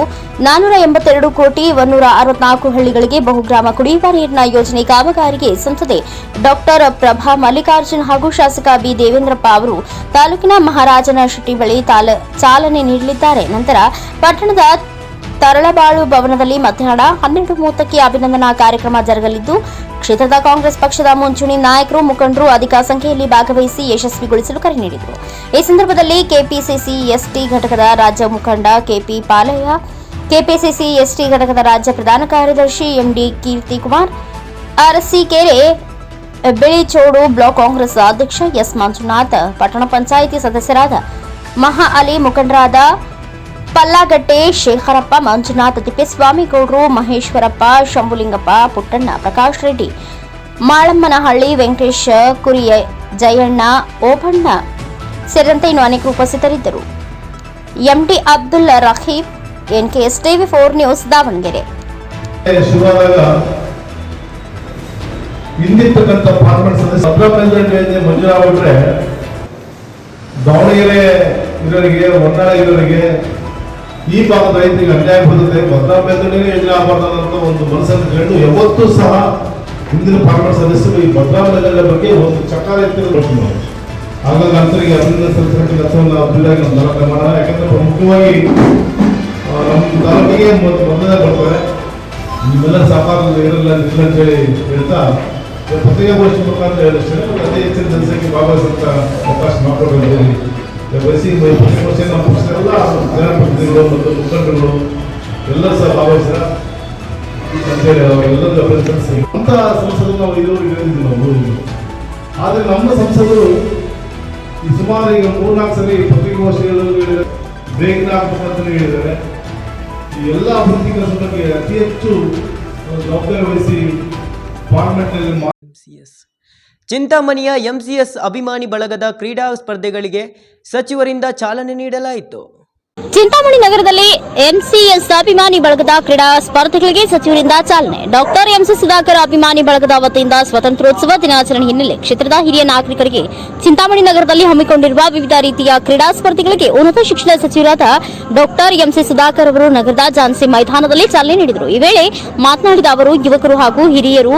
482 ಕೋಟಿ 164 ಹಳ್ಳಿಗಳಿಗೆ ಬಹುಗ್ರಾಮ ಕುಡಿಯುವ ನೀರಿನ ಯೋಜನೆ ಕಾಮಗಾರಿಗೆ ಸಂಸದೆ ಡಾಕ್ಟರ್ ಪ್ರಭಾ ಮಲ್ಲಿಕಾರ್ಜುನ್ ಹಾಗೂ ಶಾಸಕ ಬಿ ದೇವೇಂದ್ರಪ್ಪ ಅವರು ತಾಲೂಕಿನ ಮಹಾರಾಜನ ಶೆಟ್ಟಿ ಬಳಿ ಚಾಲನೆ ನೀಡಲಿದ್ದಾರೆ. ನಂತರ ಪಟ್ಟಣದ ತರಳಬಾಳು ಭವನದಲ್ಲಿ ಮಧ್ಯಾಹ್ನ 12:30ಕ್ಕೆ ಅಭಿನಂದನಾ ಕಾರ್ಯಕ್ರಮ ಜರುಗಲಿದ್ದು ಕ್ಷೇತ್ರದ ಕಾಂಗ್ರೆಸ್ ಪಕ್ಷದ ಮುಂಚೂಣಿ ನಾಯಕರು ಮುಖಂಡರು ಅಧಿಕ ಸಂಖ್ಯೆಯಲ್ಲಿ ಭಾಗವಹಿಸಿ ಯಶಸ್ವಿಗೊಳಿಸಲು ಕರೆ ನೀಡಿದರು. ಈ ಸಂದರ್ಭದಲ್ಲಿ ಕೆಪಿಸಿಸಿ ಎಸ್ಟಿ ಘಟಕದ ರಾಜ್ಯ ಮುಖಂಡ ಕೆಪಿ ಪಾಲಯ್ಯ, ಕೆಪಿಸಿಸಿ ಎಸ್ಟಿ ಘಟಕದ ರಾಜ್ಯ ಪ್ರಧಾನ ಕಾರ್ಯದರ್ಶಿ ಎಂಡಿ ಕೀರ್ತಿಕುಮಾರ್, ಅರಸೀಕೆರೆ ಬಿಳಿಚೋಡು ಬ್ಲಾಕ್ ಕಾಂಗ್ರೆಸ್ ಅಧ್ಯಕ್ಷ ಎಸ್ ಮಂಜುನಾಥ್, ಪಟ್ಟಣ ಪಂಚಾಯಿತಿ ಸದಸ್ಯರಾದ ಮಹಾ ಅಲಿ, ಮುಖಂಡರಾದ ಪಲ್ಲಾಗಟ್ಟೆ ಶೇಖರಪ್ಪ, ಮಂಜುನಾಥ್, ತಿಪ್ಪೇಸ್ವಾಮಿಗೌಡರು, ಮಹೇಶ್ವರಪ್ಪ, ಶಂಭುಲಿಂಗಪ್ಪ, ಪುಟ್ಟಣ್ಣ, ಪ್ರಕಾಶ್ ರೆಡ್ಡಿ, ಮಾಳಮ್ಮನಹಳ್ಳಿ, ವೆಂಕಟೇಶ್, ಕುರಿಯ, ಜಯಣ್ಣ, ಓಬಣ್ಣ ಸೇರಿದಂತೆ ಇನ್ನು ಅನೇಕರು ಉಪಸ್ಥಿತರಿದ್ದರು. MD Abdul Raheef, NKS TV 4 news, Davanagere. Davanagere ಇರೋರಿಗೆ, ಹೊನ್ನಾಳಿ ಇರೋರಿಗೆ, ಈ ಭಾಗದ ರೈತರಿಗೆ ಅನ್ಯಾಯ ಬರುತ್ತೆ, ಭದ್ರಾ ಮೇಲ್ದಂಡೆಗೆ ಯೋಜನೆ ಆಗಬಾರ್ದಂತ ಒಂದು ಮನಸ್ಸನ್ನು ಕಂಡು ಯಾವತ್ತೂ ಸಹ ಹಿಂದಿನ ಪಾರ್ಲಿಮೆಂಟ್ ಸದಸ್ಯರು ಈ ಭದ್ರಾ ಮೇಲ್ದಂಡೆ ಬಗ್ಗೆ ಒಂದು ಚಕಾರ ಎತ್ತಿರೋದು. ಹಾಗಾಗಿ ಅಂತರಿಗೆ ಅಭಿನಂದನೆ ಸಲ್ಲಿಸಲಿಕ್ಕೆ ಕೆಲಸವನ್ನು ಅಭಿವೃದ್ಧಿಯಾಗಿ ನಮ್ಮ ತಾಲೂಕು ಮಾಡೋಣ. ಯಾಕಂದ್ರೆ ಮುಖ್ಯವಾಗಿ ನಮ್ಮ ತಾಲೂಕಿಗೆ ಮೊದಲನೇ ಬರ್ತಾರೆ, ನಿಮ್ಮೆಲ್ಲ ಸಹಕಾರ ಇರಲ್ಲ ಇಲ್ಲ ಅಂತೇಳಿ ಹೇಳ್ತಾ ಪತ್ರಿಕಾಗೋಷ್ಠಿ ಮುಖಾಂತರ ಹೇಳಿಸ್ತೇನೆ. ಅತಿ ಹೆಚ್ಚಿನ ಜನಸಂಖ್ಯೆ ಭಾಗವಹಿಸುವಂತ ಅವಕಾಶ ಮಾಡಿಕೊಟ್ಟಿದ್ದೀರಿ. ಬಯಸಿ ಪತ್ರಿಕಾಗೋಷ್ಠಿ ನಮ್ಮ ಪಕ್ಷದಲ್ಲ, ಜನಪ್ರತಿನಿಧಿಗಳು ಮತ್ತು ಮುಖಂಡರುಗಳು ಎಲ್ಲರೂ ಸಹ ಭಾಗವಹಿಸ್ತಾರ ಅಂತೇಳಿ ಅವರೆಲ್ಲರೂ ಅಭಿನಂದಿಸಿ ಅಂತ ಸಂಸದರು ನಾವು ಇದುವರೆಗೆ ಹೇಳಿದ್ವಿ ನಾವು. ಆದರೆ ನಮ್ಮ ಸಂಸದರು ಈ ಸುಮಾರು ಈಗ 3-4 ಸರಿ ಪತ್ರಿಕಾಗೋಷ್ಠಿಗಳು ಬೇಗನೆ ಆಗ್ಬೇಕಂತ ಹೇಳಿದ್ದಾರೆ. ಈ ಎಲ್ಲ ಅಭಿವೃದ್ಧಿ ಕೆಲಸದ ಬಗ್ಗೆ ಅತಿ ಹೆಚ್ಚು ಜವಾಬ್ದಾರಿ ವಹಿಸಿ ಪಾರ್ಲಿಮೆಂಟ್ನಲ್ಲಿ ಚಿಂತಾಮಣಿಯ MCS ಅಭಿಮಾನಿ ಬಳಗದ ಕ್ರೀಡಾ ಸ್ಪರ್ಧೆಗಳಿಗೆ ಸಚಿವರಿಂದ ಚಾಲನೆ ನೀಡಲಾಯಿತು. ಚಿಂತಾಮಣಿ ನಗರದಲ್ಲಿ MCS ಅಭಿಮಾನಿ ಬಳಗದ ಕ್ರೀಡಾ ಸ್ಪರ್ಧೆಗಳಿಗೆ ಸಚಿವರಿಂದ ಚಾಲನೆ. ಡಾಕ್ಟರ್ MC ಸುಧಾಕರ್ ಅಭಿಮಾನಿ ಬಳಗದ ವತಿಯಿಂದ ಸ್ವಾತಂತ್ರ್ಯೋತ್ಸವ ದಿನಾಚರಣೆ ಹಿನ್ನೆಲೆ ಕ್ಷೇತ್ರದ ಹಿರಿಯ ನಾಗರಿಕರಿಗೆ ಚಿಂತಾಮಣಿ ನಗರದಲ್ಲಿ ಹಮ್ಮಿಕೊಂಡಿರುವ ವಿವಿಧ ರೀತಿಯ ಕ್ರೀಡಾ ಸ್ಪರ್ಧೆಗಳಿಗೆ ಉನ್ನತ ಶಿಕ್ಷಣ ಸಚಿವರಾದ ಡಾಕ್ಟರ್ MC ಸುಧಾಕರ್ ಅವರು ನಗರದ ಝಾನ್ಸಿ ಮೈದಾನದಲ್ಲಿ ಚಾಲನೆ ನೀಡಿದರು. ಈ ವೇಳೆ ಮಾತನಾಡಿದ ಅವರು, ಯುವಕರು ಹಾಗೂ ಹಿರಿಯರು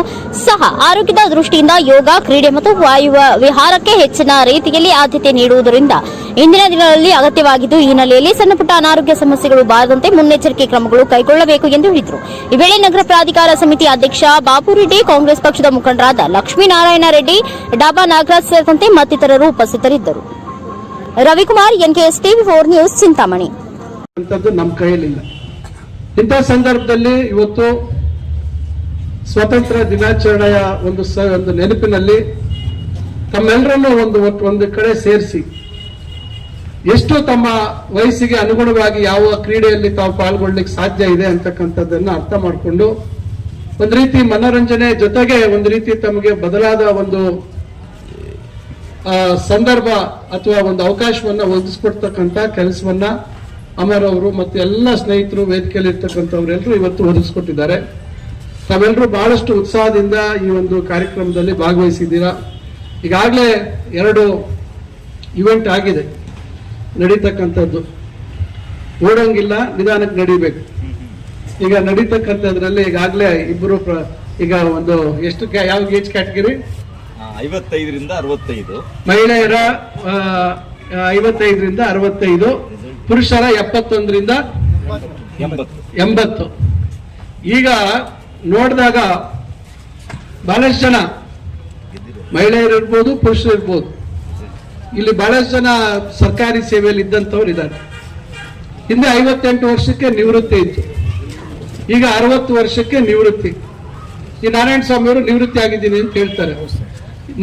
ಸಹ ಆರೋಗ್ಯದ ದೃಷ್ಟಿಯಿಂದ ಯೋಗ, ಕ್ರೀಡೆ ಮತ್ತು ವಾಯು ವಿಹಾರಕ್ಕೆ ಹೆಚ್ಚಿನ ರೀತಿಯಲ್ಲಿ ಆದ್ಯತೆ ನೀಡುವುದರಿಂದ ಇಂದಿನ ದಿನಗಳಲ್ಲಿ ಅಗತ್ಯವಾಗಿದ್ದು, ಈ ಹಿನ್ನೆಲೆಯಲ್ಲಿ ಸಣ್ಣಪುಟ್ಟ ಅನಾರೋಗ್ಯ ಸಮಸ್ಯೆಗಳು ಬಾರದಂತೆ ಮುನ್ನೆಚ್ಚರಿಕೆ ಕ್ರಮಗಳು ಕೈಗೊಳ್ಳಬೇಕು ಎಂದು ಹೇಳಿದರು. ಈ ವೇಳೆ ನಗರ ಪ್ರಾಧಿಕಾರ ಸಮಿತಿ ಅಧ್ಯಕ್ಷ ಬಾಬು ರೆಡ್ಡಿ, ಕಾಂಗ್ರೆಸ್ ಪಕ್ಷದ ಮುಖಂಡರಾದ ಲಕ್ಷ್ಮೀನಾರಾಯಣ ರೆಡ್ಡಿ, ಡಾಬಾ ನಾಗರಾಜ್ ಸೇರಿದಂತೆ ಮತ್ತಿತರರು ಉಪಸ್ಥಿತರಿದ್ದರು. Ravikumar, NKS TV 4 news, Chintamani. ನಮ್ಮ ಕೈಯಲ್ಲಿಲ್ಲ. ಇಂತಹ ಸಂದರ್ಭದಲ್ಲಿ ಇವತ್ತು ಸ್ವಾತಂತ್ರ್ಯ ದಿನಾಚರಣೆಯ ಒಂದು ನೆನಪಿನಲ್ಲಿ ತಮ್ಮೆಲ್ಲರನ್ನು ಒಂದು ಕಡೆ ಸೇರಿಸಿ ಎಷ್ಟು ತಮ್ಮ ವಯಸ್ಸಿಗೆ ಅನುಗುಣವಾಗಿ ಯಾವ ಕ್ರೀಡೆಯಲ್ಲಿ ತಾವು ಪಾಲ್ಗೊಳ್ಳಿಕ್ಕೆ ಸಾಧ್ಯ ಇದೆ ಅಂತಕ್ಕಂಥದ್ದನ್ನು ಅರ್ಥ ಮಾಡಿಕೊಂಡು ಒಂದು ರೀತಿ ಮನೋರಂಜನೆ ಜೊತೆಗೆ ಒಂದು ರೀತಿ ತಮಗೆ ಬದಲಾದ ಒಂದು ಸಂದರ್ಭ ಅಥವಾ ಒಂದು ಅವಕಾಶವನ್ನ ಒದಗಿಸ್ಕೊಡ್ತಕ್ಕಂಥ ಕೆಲಸವನ್ನ ಅಮರ್ ಅವರು ಮತ್ತು ಎಲ್ಲ ಸ್ನೇಹಿತರು ವೇದಿಕೆಯಲ್ಲಿ ಇರ್ತಕ್ಕಂಥವ್ರೆಲ್ಲರೂ ಇವತ್ತು ಒದಗಿಸ್ಕೊಟ್ಟಿದ್ದಾರೆ. ತಾವೆಲ್ಲರೂ ಬಹಳಷ್ಟು ಉತ್ಸಾಹದಿಂದ ಈ ಒಂದು ಕಾರ್ಯಕ್ರಮದಲ್ಲಿ ಭಾಗವಹಿಸಿದ್ದೀರಾ. ಈಗಾಗಲೇ 2 ಇವೆಂಟ್ ಆಗಿದೆ ನಡೀತಕ್ಕಂಥದ್ದು. ಓಡಂಗಿಲ್ಲ, ನಿಧಾನಕ್ಕೆ ನಡಿಬೇಕು. ಈಗ ನಡೀತಕ್ಕಂಥದ್ರಲ್ಲಿ ಈಗಾಗಲೇ ಇಬ್ಬರು ಈಗ ಒಂದು ಎಷ್ಟು ಯಾವ ಏಜ್ ಕ್ಯಾಟಗರಿ? 55ರಿಂದ 65. ಮಹಿಳೆಯರ 55ರಿಂದ 65, ಪುರುಷರ 71ರಿಂದ 80. ಈಗ ನೋಡಿದಾಗ ಬಹಳಷ್ಟು ಜನ ಮಹಿಳೆಯರು ಇರ್ಬೋದು, ಪುರುಷರು ಇರ್ಬೋದು, ಇಲ್ಲಿ ಬಹಳಷ್ಟು ಜನ ಸರ್ಕಾರಿ ಸೇವೆಯಲ್ಲಿ ಇದ್ದಂಥವ್ರು ಇದ್ದಾರೆ. ಹಿಂದೆ 58 ವರ್ಷಕ್ಕೆ ನಿವೃತ್ತಿ ಇತ್ತು, ಈಗ 60 ವರ್ಷಕ್ಕೆ ನಿವೃತ್ತಿ. ಈ ನಾರಾಯಣ ಸ್ವಾಮಿ ಅವರು ನಿವೃತ್ತಿ ಆಗಿದ್ದೀನಿ ಅಂತ ಹೇಳ್ತಾರೆ.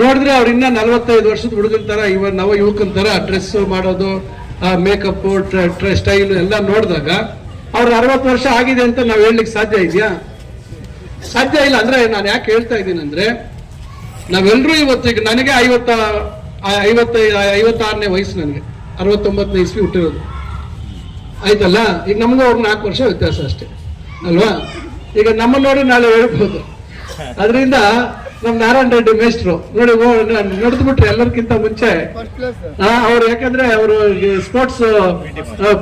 ನೋಡಿದ್ರೆ ಅವ್ರು ಇನ್ನ 45 ವರ್ಷದ ಹುಡುಗನ ತರ, ನವ ಯುವಕನ ತರ ಡ್ರೆಸ್ ಮಾಡೋದು, ಮೇಕಪ್, ಸ್ಟೈಲ್ ಎಲ್ಲ ನೋಡಿದಾಗ ಅವ್ರ 60 ವರ್ಷ ಆಗಿದೆ ಅಂತ ನಾವ್ ಹೇಳಲಿಕ್ಕೆ ಸಾಧ್ಯ ಇದೆಯಾ? ಸಾಧ್ಯ ಇಲ್ಲ. ಅಂದ್ರೆ ನಾನು ಯಾಕೆ ಹೇಳ್ತಾ ಇದ್ದೀನಿ ಅಂದ್ರೆ, ನಾವೆಲ್ಲರೂ ಇವತ್ತು, ಈಗ ನನಗೆ 56ನೇ ವಯಸ್ಸು, ನನಗೆ 69ನೇ ಇಸ್ವಿ ಹುಟ್ಟಿರೋದು ಆಯ್ತಲ್ಲ. ಈಗ ನಮ್ಗೂ ಅವ್ರಿಗೆ 4 ವರ್ಷ ವ್ಯತ್ಯಾಸ ಅಷ್ಟೇ ಅಲ್ವಾ? ಈಗ ನಮ್ಮ ನೋಡಿ ನಾಳೆ ಹೇಳ್ಬೋದು. ಅದರಿಂದ ನಮ್ ನಾರಾಯಣ ರೆಡ್ಡಿ ಮೇಸ್ಟ್ರು ನೋಡಿ ನಡೆದು ಬಿಟ್ರೆ ಎಲ್ಲರಿಗಿಂತ ಮುಂಚೆ ಅವ್ರು, ಯಾಕಂದ್ರೆ ಅವರು ಸ್ಪೋರ್ಟ್ಸ್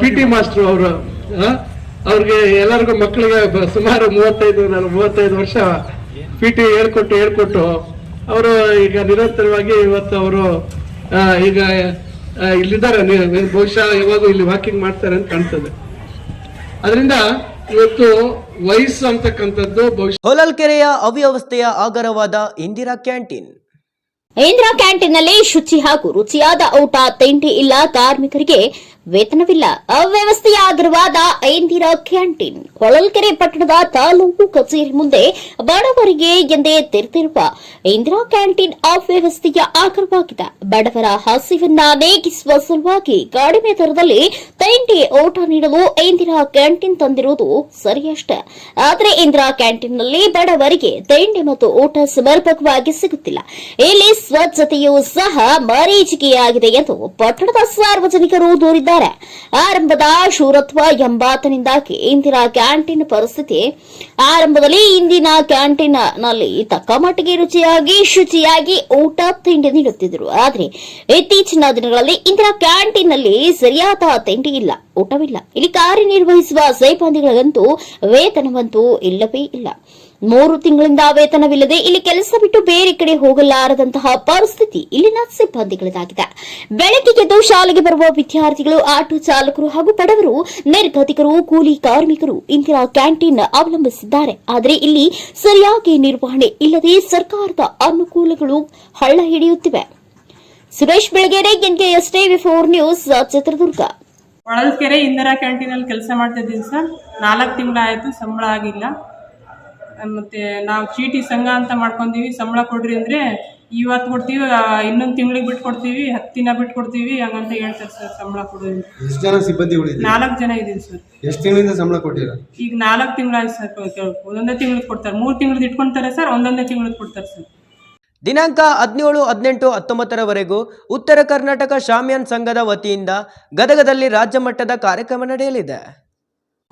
PT ಮಾಸ್ಟ್ರು ಅವರು. ಅವ್ರಿಗೆ ಎಲ್ಲರಿಗೂ ಮಕ್ಕಳಿಗೆ ಸುಮಾರು 35 ವರ್ಷ PT ಹೇಳ್ಕೊಟ್ಟು ಅವರು ಈಗ ನಿರಂತರವಾಗಿ ಇವತ್ತು ಅವರು ಈಗ ಇಲ್ಲಿದ್ದಾರೆ. ಬಹುಶಃ ಯಾವಾಗೂ ಇಲ್ಲಿ ವಾಕಿಂಗ್ ಮಾಡ್ತಾರೆ ಅಂತ ಕಾಣ್ತದೆ. ಅದರಿಂದ ಇವತ್ತು ವಯಸ್ಸು ಅಂತಕ್ಕಂಥದ್ದು ಬಹುಶಃ. ಹೊಳಲ್ಕೆರೆಯ ಅವ್ಯವಸ್ಥೆಯ ಆಗರವಾದ ಇಂದಿರಾ ಕ್ಯಾಂಟೀನ್. ಇಂದಿರಾ ಕ್ಯಾಂಟೀನ್ನಲ್ಲಿ ಶುಚಿ ಹಾಗೂ ರುಚಿಯಾದ ಊಟ ತಿಂಡಿ ಇಲ್ಲ, ಕಾರ್ಮಿಕರಿಗೆ ವೇತನವಿಲ್ಲ. ಅವ್ಯವಸ್ಥೆಯಾಗಿರುವಾದ ಇಂದಿರಾ ಕ್ಯಾಂಟೀನ್ ಹೊಳಲ್ಕೆರೆ ಪಟ್ಟಣದ ತಾಲೂಕು ಕಚೇರಿ ಮುಂದೆ ಬಡವರಿಗೆ ಎಂದೇ ತೆರೆದಿರುವ ಇಂದಿರಾ ಕ್ಯಾಂಟೀನ್ ಅವ್ಯವಸ್ಥೆಯ ಆಗರವಾಗಿದೆ. ಬಡವರ ಹಸಿವನ್ನ ನೀಗಿಸುವ ಸಲುವಾಗಿ ಕಡಿಮೆ ದರದಲ್ಲಿ ತಿಂಡಿ ಊಟ ನೀಡಲು ಇಂದಿರಾ ಕ್ಯಾಂಟೀನ್ ತಂದಿರುವುದು ಸರಿಯಷ್ಟೇ. ಆದರೆ ಇಂದಿರಾ ಕ್ಯಾಂಟೀನ್ನಲ್ಲಿ ಬಡವರಿಗೆ ತಿಂಡಿ ಮತ್ತು ಊಟ ಸಮರ್ಪಕವಾಗಿ ಸಿಗುತ್ತಿಲ್ಲ. ಇಲ್ಲಿ ಸ್ವಚ್ಛತೆಯೂ ಸಹ ಮರೀಚಿಕೆಯಾಗಿದೆ ಎಂದು ಪಟ್ಟಣದ ಸಾರ್ವಜನಿಕರು ದೂರಿದ್ದಾರೆ. ಆರಂಭದ ಶೂರತ್ವ ಎಂಬಾತನಿಂದಾಗಿ ಇಂದಿರಾ ಕ್ಯಾಂಟೀನ್ ಪರಿಸ್ಥಿತಿ. ಆರಂಭದಲ್ಲಿ ಇಂದಿನ ಕ್ಯಾಂಟೀನ್ ನಲ್ಲಿ ತಕ್ಕ ಮಟ್ಟಿಗೆ ರುಚಿಯಾಗಿ ಶುಚಿಯಾಗಿ ಊಟ ತಿಂಡಿ ನೀಡುತ್ತಿದ್ದರು. ಆದರೆ ಇತ್ತೀಚಿನ ದಿನಗಳಲ್ಲಿ ಇಂದಿರಾ ಕ್ಯಾಂಟೀನ್ ನಲ್ಲಿ ಸರಿಯಾದ ತಿಂಡಿ ಇಲ್ಲ, ಊಟವಿಲ್ಲ. ಇಲ್ಲಿ ಕಾರ್ಯನಿರ್ವಹಿಸುವ ಸಿಬ್ಬಂದಿಗಳಿಗಂತೂ ವೇತನವಂತೂ ಇಲ್ಲವೇ ಇಲ್ಲ. 3 ತಿಂಗಳಿಂದ ವೇತನವಿಲ್ಲದೆ ಇಲ್ಲಿ ಕೆಲಸ ಬಿಟ್ಟು ಬೇರೆ ಕಡೆ ಹೋಗಲಾರದಂತಹ ಪರಿಸ್ಥಿತಿ ಇಲ್ಲಿನ ಸಿಬ್ಬಂದಿಗಳದಾಗಿದೆ. ಬೆಳಗ್ಗೆಗೆದ್ದು ಶಾಲೆಗೆ ಬರುವ ವಿದ್ಯಾರ್ಥಿಗಳು, ಆಟೋ ಚಾಲಕರು ಹಾಗೂ ಬಡವರು, ನಿರ್ಗತಿಕರು, ಕೂಲಿ ಕಾರ್ಮಿಕರು ಇಂದಿರಾ ಕ್ಯಾಂಟೀನ್ ಅವಲಂಬಿಸಿದ್ದಾರೆ. ಆದರೆ ಇಲ್ಲಿ ಸರಿಯಾಗಿ ನಿರ್ವಹಣೆ ಇಲ್ಲದೆ ಸರ್ಕಾರದ ಅನುಕೂಲಗಳು ಹಳ್ಳ ಹಿಡಿಯುತ್ತಿವೆ. Suresh Belagere, NKS TV4 news, Chitradurga. Holalkere Indira canteen ಅಲ್ಲಿ ಕೆಲಸ ಮಾಡ್ತಾ ಇದ್ದೀನಿ ಸರ್. 4 ತಿಂಗಳಾಯ್ತು, ಸಂಬಳ ಆಗಿಲ್ಲ. ಮತ್ತೆ ನಾವು ಚೀಟಿ ಸಂಘ ಅಂತ ಮಾಡ್ಕೊಂತೀವಿ, ಸಂಬಳ ಕೊಡ್ರಿ ಅಂದ್ರೆ ಇವತ್ತು ಕೊಡ್ತೀವಿ, ಇನ್ನೊಂದು ತಿಂಗಳಿಗೆ ಬಿಟ್ಟು ಕೊಡ್ತೀವಿ, 10 ದಿನ ಬಿಟ್ಟು ಕೊಡ್ತೀವಿ, ಹಂಗಂತ ಹೇಳ್ತಾರೆ ಸರ್. ಸಂಬಳ ಕೊಡೋದು. ಎಷ್ಟು ಜನ ಸಿಬ್ಬಂದಿಗಳು? 4 ಜನ ಇದೀವಿ ಸರ್. ಎಷ್ಟು ತಿಂಗಳಿಂದ ಸಂಬಳ ಕೊಟ್ಟಿರ? ಈಗ 4 ತಿಂಗಳಾಯ್ತು ಸರ್. ಒಂದೊಂದೇ ತಿಂಗಳಿಗೆ ಕೊಡ್ತಾರೆ, 3 ತಿಂಗಳು ಇಟ್ಕೊಂತಾರೆ ಸರ್, ಒಂದೊಂದೇ ತಿಂಗಳಿಗೆ ಕೊಡ್ತಾರೆ ಸರ್. ದಿನಾಂಕ 17, 18, 19ರವರೆಗೂ ಉತ್ತರ ಕರ್ನಾಟಕ ಶಾಮಿಯಾನ್ ಸಂಘದ ವತಿಯಿಂದ ಗದಗದಲ್ಲಿ ರಾಜ್ಯ ಮಟ್ಟದ ಕಾರ್ಯಕ್ರಮ ನಡೆಯಲಿದೆ.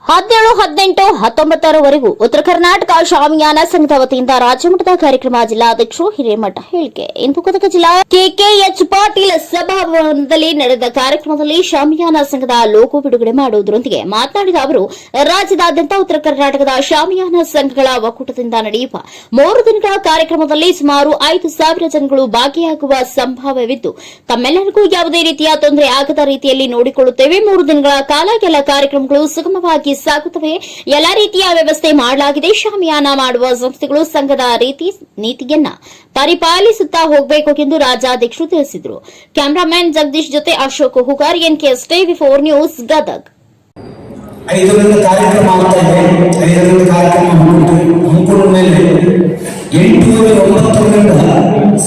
17, 18, 19ರವರೆಗೂ ಉತ್ತರ ಕರ್ನಾಟಕ ಶಾಮಿಯಾನ ಸಂಘದ ವತಿಯಿಂದ ರಾಜ್ಯಮಟ್ಟದ ಕಾರ್ಯಕ್ರಮ. ಜಿಲ್ಲಾಧ್ಯಕ್ಷರು ಹಿರೇಮಠ ಹೇಳಿಕೆ. ಇಂದು ಗದಗ ಜಿಲ್ಲಾ KKH ಪಾಟೀಲ್ ಸಭಾಭವನದಲ್ಲಿ ನಡೆದ ಕಾರ್ಯಕ್ರಮದಲ್ಲಿ ಶಾಮಿಯಾನ ಸಂಘದ ಲೋಗೋ ಬಿಡುಗಡೆ ಮಾಡುವುದರೊಂದಿಗೆ ಮಾತನಾಡಿದ ಅವರು, ರಾಜ್ಯದಾದ್ಯಂತ ಉತ್ತರ ಕರ್ನಾಟಕದ ಶಾಮಿಯಾನ ಸಂಘಗಳ ಒಕ್ಕೂಟದಿಂದ ನಡೆಯುವ 3 ದಿನಗಳ ಕಾರ್ಯಕ್ರಮದಲ್ಲಿ ಸುಮಾರು 5,000 ಜನಗಳು ಭಾಗಿಯಾಗುವ ಸಂಭವವಿದ್ದು, ತಮ್ಮೆಲ್ಲರಿಗೂ ಯಾವುದೇ ರೀತಿಯ ತೊಂದರೆ ಆಗದ ರೀತಿಯಲ್ಲಿ ನೋಡಿಕೊಳ್ಳುತ್ತೇವೆ. 3 ದಿನಗಳ ಕಾಲ ಎಲ್ಲ ಕಾರ್ಯಕ್ರಮಗಳು ಸುಗಮವಾಗಿ ಸಾಗುತ್ತವೆ. ಎಲ್ಲಾ ರೀತಿಯ ವ್ಯವಸ್ಥೆ ಮಾಡಲಾಗಿದೆ. ಶಾಮಿಯಾನ ಮಾಡುವ ಸಂಸ್ಥೆಗಳು ಸಂಘದ ನೀತಿಯನ್ನ ಪರಿಪಾಲಿಸುತ್ತಾ ಹೋಗಬೇಕು ಎಂದು ರಾಜ್ಯಾಧ್ಯಕ್ಷರು ತಿಳಿಸಿದರು. ಕ್ಯಾಮರಾಮನ್ ಜಗದೀಶ್ ಜೊತೆ Ashok Hugar, NKS TV4 news, Gadag. 5ರಿಂದ ಕಾರ್ಯಕ್ರಮ ಆಗ್ತಾ ಇದೆ. 5ರಿಂದ ಕಾರ್ಯಕ್ರಮ ಹಮ್ಮಿಕೊಂಡ ಮೇಲೆ 8, 9ರಿಂದ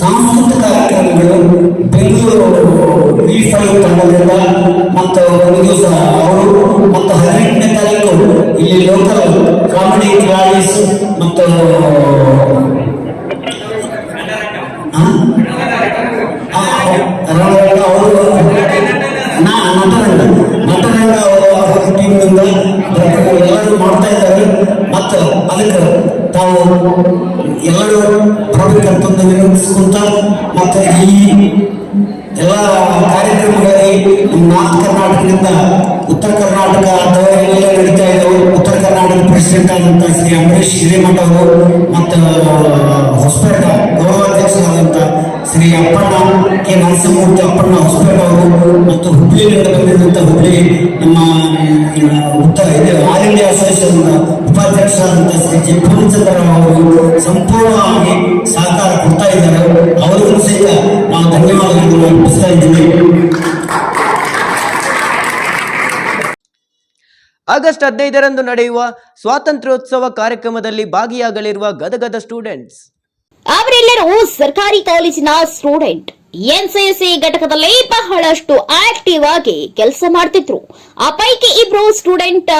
ಸಾಂಸ್ಕೃತಿಕ ಕಾರ್ಯಕ್ರಮಗಳು ಬೆಂಗಳೂರು V5 ತಂಡದಿಂದ ಮತ್ತು ಒಂದು ದಿವಸ ಅವರು ಮತ್ತು 18ನೇ ತಾರೀಕು ಇಲ್ಲಿ ಲೋಕಲ್ ಕಾಮಿಡಿ ಕ್ಲಾಸ್ ಮತ್ತು ಅವರು ನಟರಂಗ ಟೀಮ್ನಿಂದ ಎಲ್ಲರೂ ಮಾಡ್ತಾ ಇದ್ದಾರೆ. ಮತ್ತು ಅದಕ್ಕೆ ತಾವು ಎಲ್ಲರೂ ಭಾಗವಹಿಸುವಂತ ವಿನಂತಿಸಿಕೊಂತ ಮತ್ತು ಈ ಎಲ್ಲ ಕಾರ್ಯಕ್ರಮಗಳಲ್ಲಿ ನಾರ್ತ್ ಕರ್ನಾಟಕದಿಂದ ಉತ್ತರ ಕರ್ನಾಟಕ ಅಧ್ಯಕ್ಷರಾದಂಥ ಶ್ರೀ ಅಂಬರೀಶ್ ಹಿರೇಮಠ ಅವರು ಮತ್ತು ಹೊಸಪೇಟ ಗೌರವಾಧ್ಯಕ್ಷರಾದಂಥ ಶ್ರೀ ಅಪ್ಪಣ್ಣ ಕೆ ನರಸಿಂಹಮೂರ್ತಿ ಅಪ್ಪಣ್ಣ ಹೊಸಪೇಟ ಅವರು ಮತ್ತು ಹುಬ್ಳಿಯಿಂದ ಬಂದಿದ್ದಂಥ ಹುಬ್ಳಿ ನಮ್ಮ ಆಲ್ ಇಂಡಿಯಾ ಅಸೋಸಿಯೇಷನ್ ಉಪಾಧ್ಯಕ್ಷರಾದಂಥ ಶ್ರೀ ಜಿ ಪೂರ್ಣಚಂದ್ರ ಅವರು ಸಂಪೂರ್ಣವಾಗಿ ಸಹಕಾರ ಕೊಡ್ತಾ ಇದ್ದಾರೆ. ಅವರಿಗೂ ಸಹಿತ ನಾವು ಧನ್ಯವಾದಗಳನ್ನು ಅರ್ಪಿಸ್ತಾ ಇದ್ದೀವಿ. ಆಗಸ್ಟ್ 15ರಂದು ನಡೆಯುವ ಸ್ವಾತಂತ್ರ್ಯೋತ್ಸವ ಕಾರ್ಯಕ್ರಮದಲ್ಲಿ ಭಾಗಿಯಾಗಲಿರುವ ಗದಗದ ಸ್ಟೂಡೆಂಟ್ಸ್. ಅವರೆಲ್ಲರೂ ಸರ್ಕಾರಿ ಕಾಲೇಜಿನ ಸ್ಟೂಡೆಂಟ್. ಎನ್ಸಿಸಿ ಘಟಕದಲ್ಲಿ ಬಹಳಷ್ಟು ಆಕ್ಟಿವ್ ಆಗಿ ಕೆಲಸ ಮಾಡ್ತಿದ್ರು. ಆ ಪೈಕಿ ಇಬ್ರು ಸ್ಟೂಡೆಂಟ್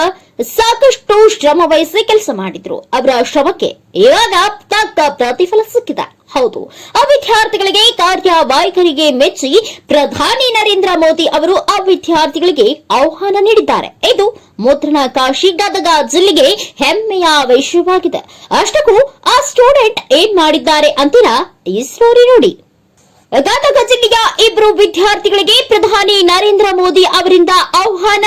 ಸಾಕಷ್ಟು ಶ್ರಮ ವಹಿಸಿ ಕೆಲಸ ಮಾಡಿದ್ರು. ಅವರ ಶ್ರಮಕ್ಕೆ ಇವಾಗ ತಕ್ಕ ಪ್ರತಿಫಲ ಸಿಕ್ಕಿದೆ. ಹೌದು, ಆ ವಿದ್ಯಾರ್ಥಿಗಳಿಗೆ ಕಾರ್ಯವೈಖರಿಗೆ ಮೆಚ್ಚಿ ಪ್ರಧಾನಿ ನರೇಂದ್ರ ಮೋದಿ ಅವರು ಆ ವಿದ್ಯಾರ್ಥಿಗಳಿಗೆ ಆಹ್ವಾನ ನೀಡಿದ್ದಾರೆ. ಇದು ಮುದ್ರಣಾಕಾಶಿ ಗದಗ ಜಿಲ್ಲೆಗೆ ಹೆಮ್ಮೆಯ ವಿಷಯವಾಗಿದೆ. ಅಷ್ಟಕ್ಕೂ ಆ ಸ್ಟೂಡೆಂಟ್ ಏನ್ ಮಾಡಿದ್ದಾರೆ ಅಂತೀರಾ? ಈ ಸ್ಟೋರಿ ನೋಡಿ. ಗದಗ ಜಿಲ್ಲೆಯ ಇಬ್ರು ವಿದ್ಯಾರ್ಥಿಗಳಿಗೆ ಪ್ರಧಾನಿ ನರೇಂದ್ರ ಮೋದಿ ಅವರಿಂದ ಆಹ್ವಾನ.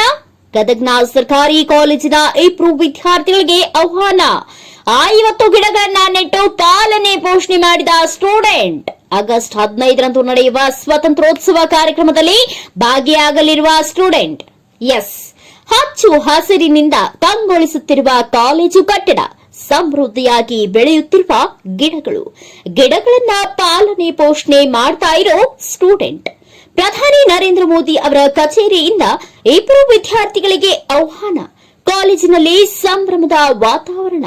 ಗದಗ್ನ ಸರ್ಕಾರಿ ಕಾಲೇಜಿನ ಇಬ್ರು ವಿದ್ಯಾರ್ಥಿಗಳಿಗೆ ಆಹ್ವಾನ. 50 ಗಿಡಗಳನ್ನ ನೆಟ್ಟು ಪಾಲನೆ ಪೋಷಣೆ ಮಾಡಿದ ಸ್ಟೂಡೆಂಟ್. ಆಗಸ್ಟ್ 15ರಂದು ನಡೆಯುವ ಸ್ವಾತಂತ್ರ್ಯೋತ್ಸವ ಕಾರ್ಯಕ್ರಮದಲ್ಲಿ ಭಾಗಿಯಾಗಲಿರುವ ಸ್ಟೂಡೆಂಟ್. ಎಸ್, ಹಚ್ಚು ಹಸಿರಿನಿಂದ ಕಂಗೊಳಿಸುತ್ತಿರುವ ಕಾಲೇಜು ಕಟ್ಟಡ, ಸಮೃದ್ಧಿಯಾಗಿ ಬೆಳೆಯುತ್ತಿರುವ ಗಿಡಗಳನ್ನ ಪಾಲನೆ ಪೋಷಣೆ ಮಾಡ್ತಾ ಇರೋ ಸ್ಟೂಡೆಂಟ್. ಪ್ರಧಾನಿ ನರೇಂದ್ರ ಮೋದಿ ಅವರ ಕಚೇರಿಯಿಂದ ಇಬ್ಬರು ವಿದ್ಯಾರ್ಥಿಗಳಿಗೆ ಆಹ್ವಾನ. ಕಾಲೇಜಿನಲ್ಲಿ ಸಂಭ್ರಮದ ವಾತಾವರಣ.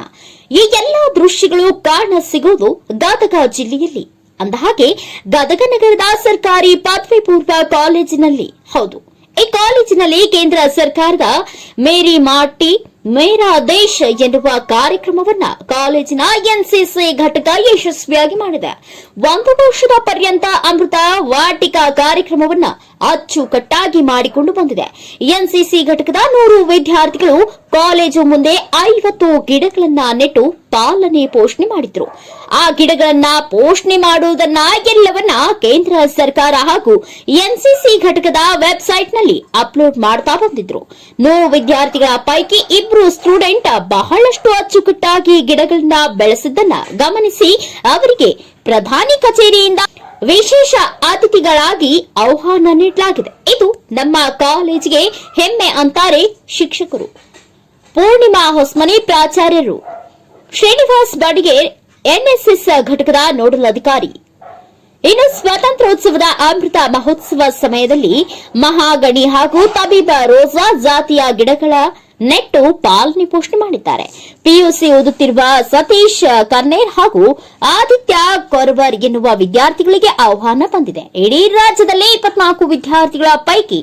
ಈ ಎಲ್ಲಾ ದೃಶ್ಯಗಳು ಕಾಣ ಸಿಗೋದು ಗದಗ ಜಿಲ್ಲೆಯಲ್ಲಿ. ಅಂದಹಾಗೆ ಗದಗ ನಗರದ ಸರ್ಕಾರಿ ಪದವಿ ಪೂರ್ವ ಕಾಲೇಜಿನಲ್ಲಿ. ಹೌದು, ಈ ಕಾಲೇಜಿನಲ್ಲಿ ಕೇಂದ್ರ ಸರ್ಕಾರದ ಮೇರಿ ಮಾಟಿ ಮೇರಾ ದೇಶ ಎನ್ನುವ ಕಾರ್ಯಕ್ರಮವನ್ನ ಕಾಲೇಜಿನ ಎನ್ಸಿಸಿ ಘಟಕ ಯಶಸ್ವಿಯಾಗಿ ಮಾಡಿದೆ. 1 ವರ್ಷದ ಪರ್ಯಂತ ಅಮೃತ ವಾಟಿಕಾ ಕಾರ್ಯಕ್ರಮವನ್ನ ಅಚ್ಚುಕಟ್ಟಾಗಿ ಮಾಡಿಕೊಂಡು ಬಂದಿದೆ. ಎನ್ಸಿಸಿ ಘಟಕದ 100 ವಿದ್ಯಾರ್ಥಿಗಳು ಕಾಲೇಜು ಮುಂದೆ 50 ಗಿಡಗಳನ್ನ ನೆಟ್ಟು ಪಾಲನೆ ಪೋಷಣೆ ಮಾಡಿದ್ರು. ಆ ಗಿಡಗಳನ್ನ ಪೋಷಣೆ ಮಾಡುವುದನ್ನ ಎಲ್ಲವನ್ನ ಕೇಂದ್ರ ಸರ್ಕಾರ ಹಾಗೂ ಎನ್ಸಿಸಿ ಘಟಕದ ವೆಬ್ಸೈಟ್ನಲ್ಲಿ ಅಪ್ಲೋಡ್ ಮಾಡ್ತಾ ಬಂದಿದ್ರು. 100 ವಿದ್ಯಾರ್ಥಿಗಳ ಪೈಕಿ ಇಬ್ರು ಸ್ಟೂಡೆಂಟ್ ಬಹಳಷ್ಟು ಅಚ್ಚುಕಟ್ಟಾಗಿ ಗಿಡಗಳನ್ನ ಬೆಳೆಸಿದ್ದನ್ನ ಗಮನಿಸಿ ಅವರಿಗೆ ಪ್ರಧಾನಿ ಕಚೇರಿಯಿಂದ ವಿಶೇಷ ಅತಿಥಿಗಳಾಗಿ ಆಹ್ವಾನ ನೀಡಲಾಗಿದೆ. ಇದು ನಮ್ಮ ಕಾಲೇಜಿಗೆ ಹೆಮ್ಮೆ ಅಂತಾರೆ ಶಿಕ್ಷಕರು. ಪೂರ್ಣಿಮಾ ಹೊಸ್ಮನಿ ಪ್ರಾಚಾರ್ಯರು, ಶ್ರೀನಿವಾಸ್ ಬಡಿಗೇರ್ ಎನ್ಎಸ್ಎಸ್ ಘಟಕದ ನೋಡಲ್ ಅಧಿಕಾರಿ. ಇನ್ನು ಸ್ವಾತಂತ್ರ್ಯೋತ್ಸವದ ಅಮೃತ ಮಹೋತ್ಸವ ಸಮಯದಲ್ಲಿ ಮಹಾಗಣಿ ಹಾಗೂ ತಬೀಬ ರೋಜಾ ಜಾತಿಯ ಗಿಡಗಳ ನೆಟ್ಟು ಪಾಲನೆ ಪೋಷಣೆ ಮಾಡಿದ್ದಾರೆ. ಪಿಯುಸಿ ಓದುತ್ತಿರುವ ಸತೀಶ್ ಕರ್ನೇರ್ ಹಾಗೂ ಆದಿತ್ಯ ಕೊರವರ್ ಎನ್ನುವ ವಿದ್ಯಾರ್ಥಿಗಳಿಗೆ ಆಹ್ವಾನ ಬಂದಿದೆ. ಇಡೀ ರಾಜ್ಯದಲ್ಲಿ 24 ವಿದ್ಯಾರ್ಥಿಗಳ ಪೈಕಿ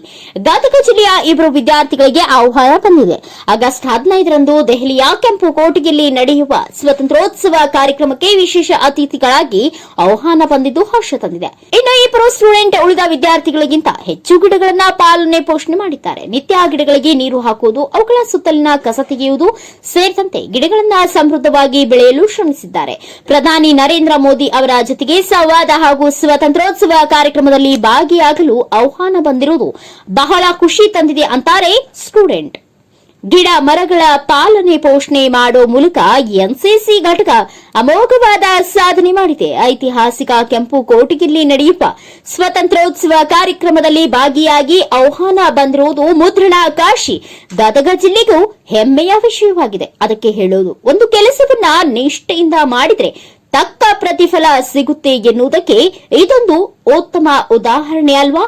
ಗದಗ ಜಿಲ್ಲೆಯ 2 ವಿದ್ಯಾರ್ಥಿಗಳಿಗೆ ಆಹ್ವಾನ ಬಂದಿದೆ. ಆಗಸ್ಟ್ 15ರಂದು ದೆಹಲಿಯ ಕೆಂಪುಕೋಟೆಯಲ್ಲಿ ನಡೆಯುವ ಸ್ವಾತಂತ್ರ್ಯೋತ್ಸವ ಕಾರ್ಯಕ್ರಮಕ್ಕೆ ವಿಶೇಷ ಅತಿಥಿಗಳಾಗಿ ಆಹ್ವಾನ ಬಂದಿದ್ದು ಹರ್ಷ ತಂದಿದೆ. ಇನ್ನು ಇಬ್ಬರು ಸ್ಟೂಡೆಂಟ್ ಉಳಿದ ವಿದ್ಯಾರ್ಥಿಗಳಿಗಿಂತ ಹೆಚ್ಚು ಗಿಡಗಳನ್ನ ಪಾಲನೆ ಪೋಷಣೆ ಮಾಡಿದ್ದಾರೆ. ನಿತ್ಯ ಗಿಡಗಳಿಗೆ ನೀರು ಹಾಕುವುದು, ಅವುಗಳ ಸುತ್ತಲಿನ ಕಸ ತೆಗೆಯುವುದು ಸೇರಿದಂತೆ ಗಿಡಗಳನ್ನ ಸಮೃದ್ಧವಾಗಿ ಬೆಳೆಯಲು ಶ್ರಮಿಸಿದ್ದಾರೆ. ಪ್ರಧಾನಿ ನರೇಂದ್ರ ಮೋದಿ ಅವರ ಜೊತೆಗೆ ಸಂವಾದ ಹಾಗೂ ಸ್ವಾತಂತ್ರ್ಯೋತ್ಸವ ಕಾರ್ಯಕ್ರಮದಲ್ಲಿ ಭಾಗಿಯಾಗಲು ಆಹ್ವಾನ ಬಂದಿರುವುದು ಬಹಳ ಖುಷಿ ತಂದಿದೆ ಅಂತಾರೆ ಸ್ಟೂಡೆಂಟ್. ಗಿಡ ಮರಗಳ ಪಾಲನೆ ಪೋಷಣೆ ಮಾಡೋ ಮೂಲಕ ಎನ್ಸಿಸಿ ಘಟಕ ಅಮೋಘವಾದ ಸಾಧನೆ ಮಾಡಿದೆ. ಐತಿಹಾಸಿಕ ಕೆಂಪುಕೋಟೆಯಲ್ಲಿ ನಡೆಯುವ ಸ್ವಾತಂತ್ರ್ಯೋತ್ಸವ ಕಾರ್ಯಕ್ರಮದಲ್ಲಿ ಭಾಗಿಯಾಗಿ ಆಹ್ವಾನ ಬಂದಿರುವುದು ಮುದ್ರಣಾಕಾಶಿ ಗದಗ ಜಿಲ್ಲೆಗೂ ಹೆಮ್ಮೆಯ ವಿಷಯವಾಗಿದೆ. ಅದಕ್ಕೆ ಹೇಳೋದು, ಒಂದು ಕೆಲಸವನ್ನ ನಿಷ್ಠೆಯಿಂದ ಮಾಡಿದ್ರೆ ತಕ್ಕ ಪ್ರತಿಫಲ ಸಿಗುತ್ತೆ ಎನ್ನುವುದಕ್ಕೆ ಇದೊಂದು ಉತ್ತಮ ಉದಾಹರಣೆ ಅಲ್ವಾ?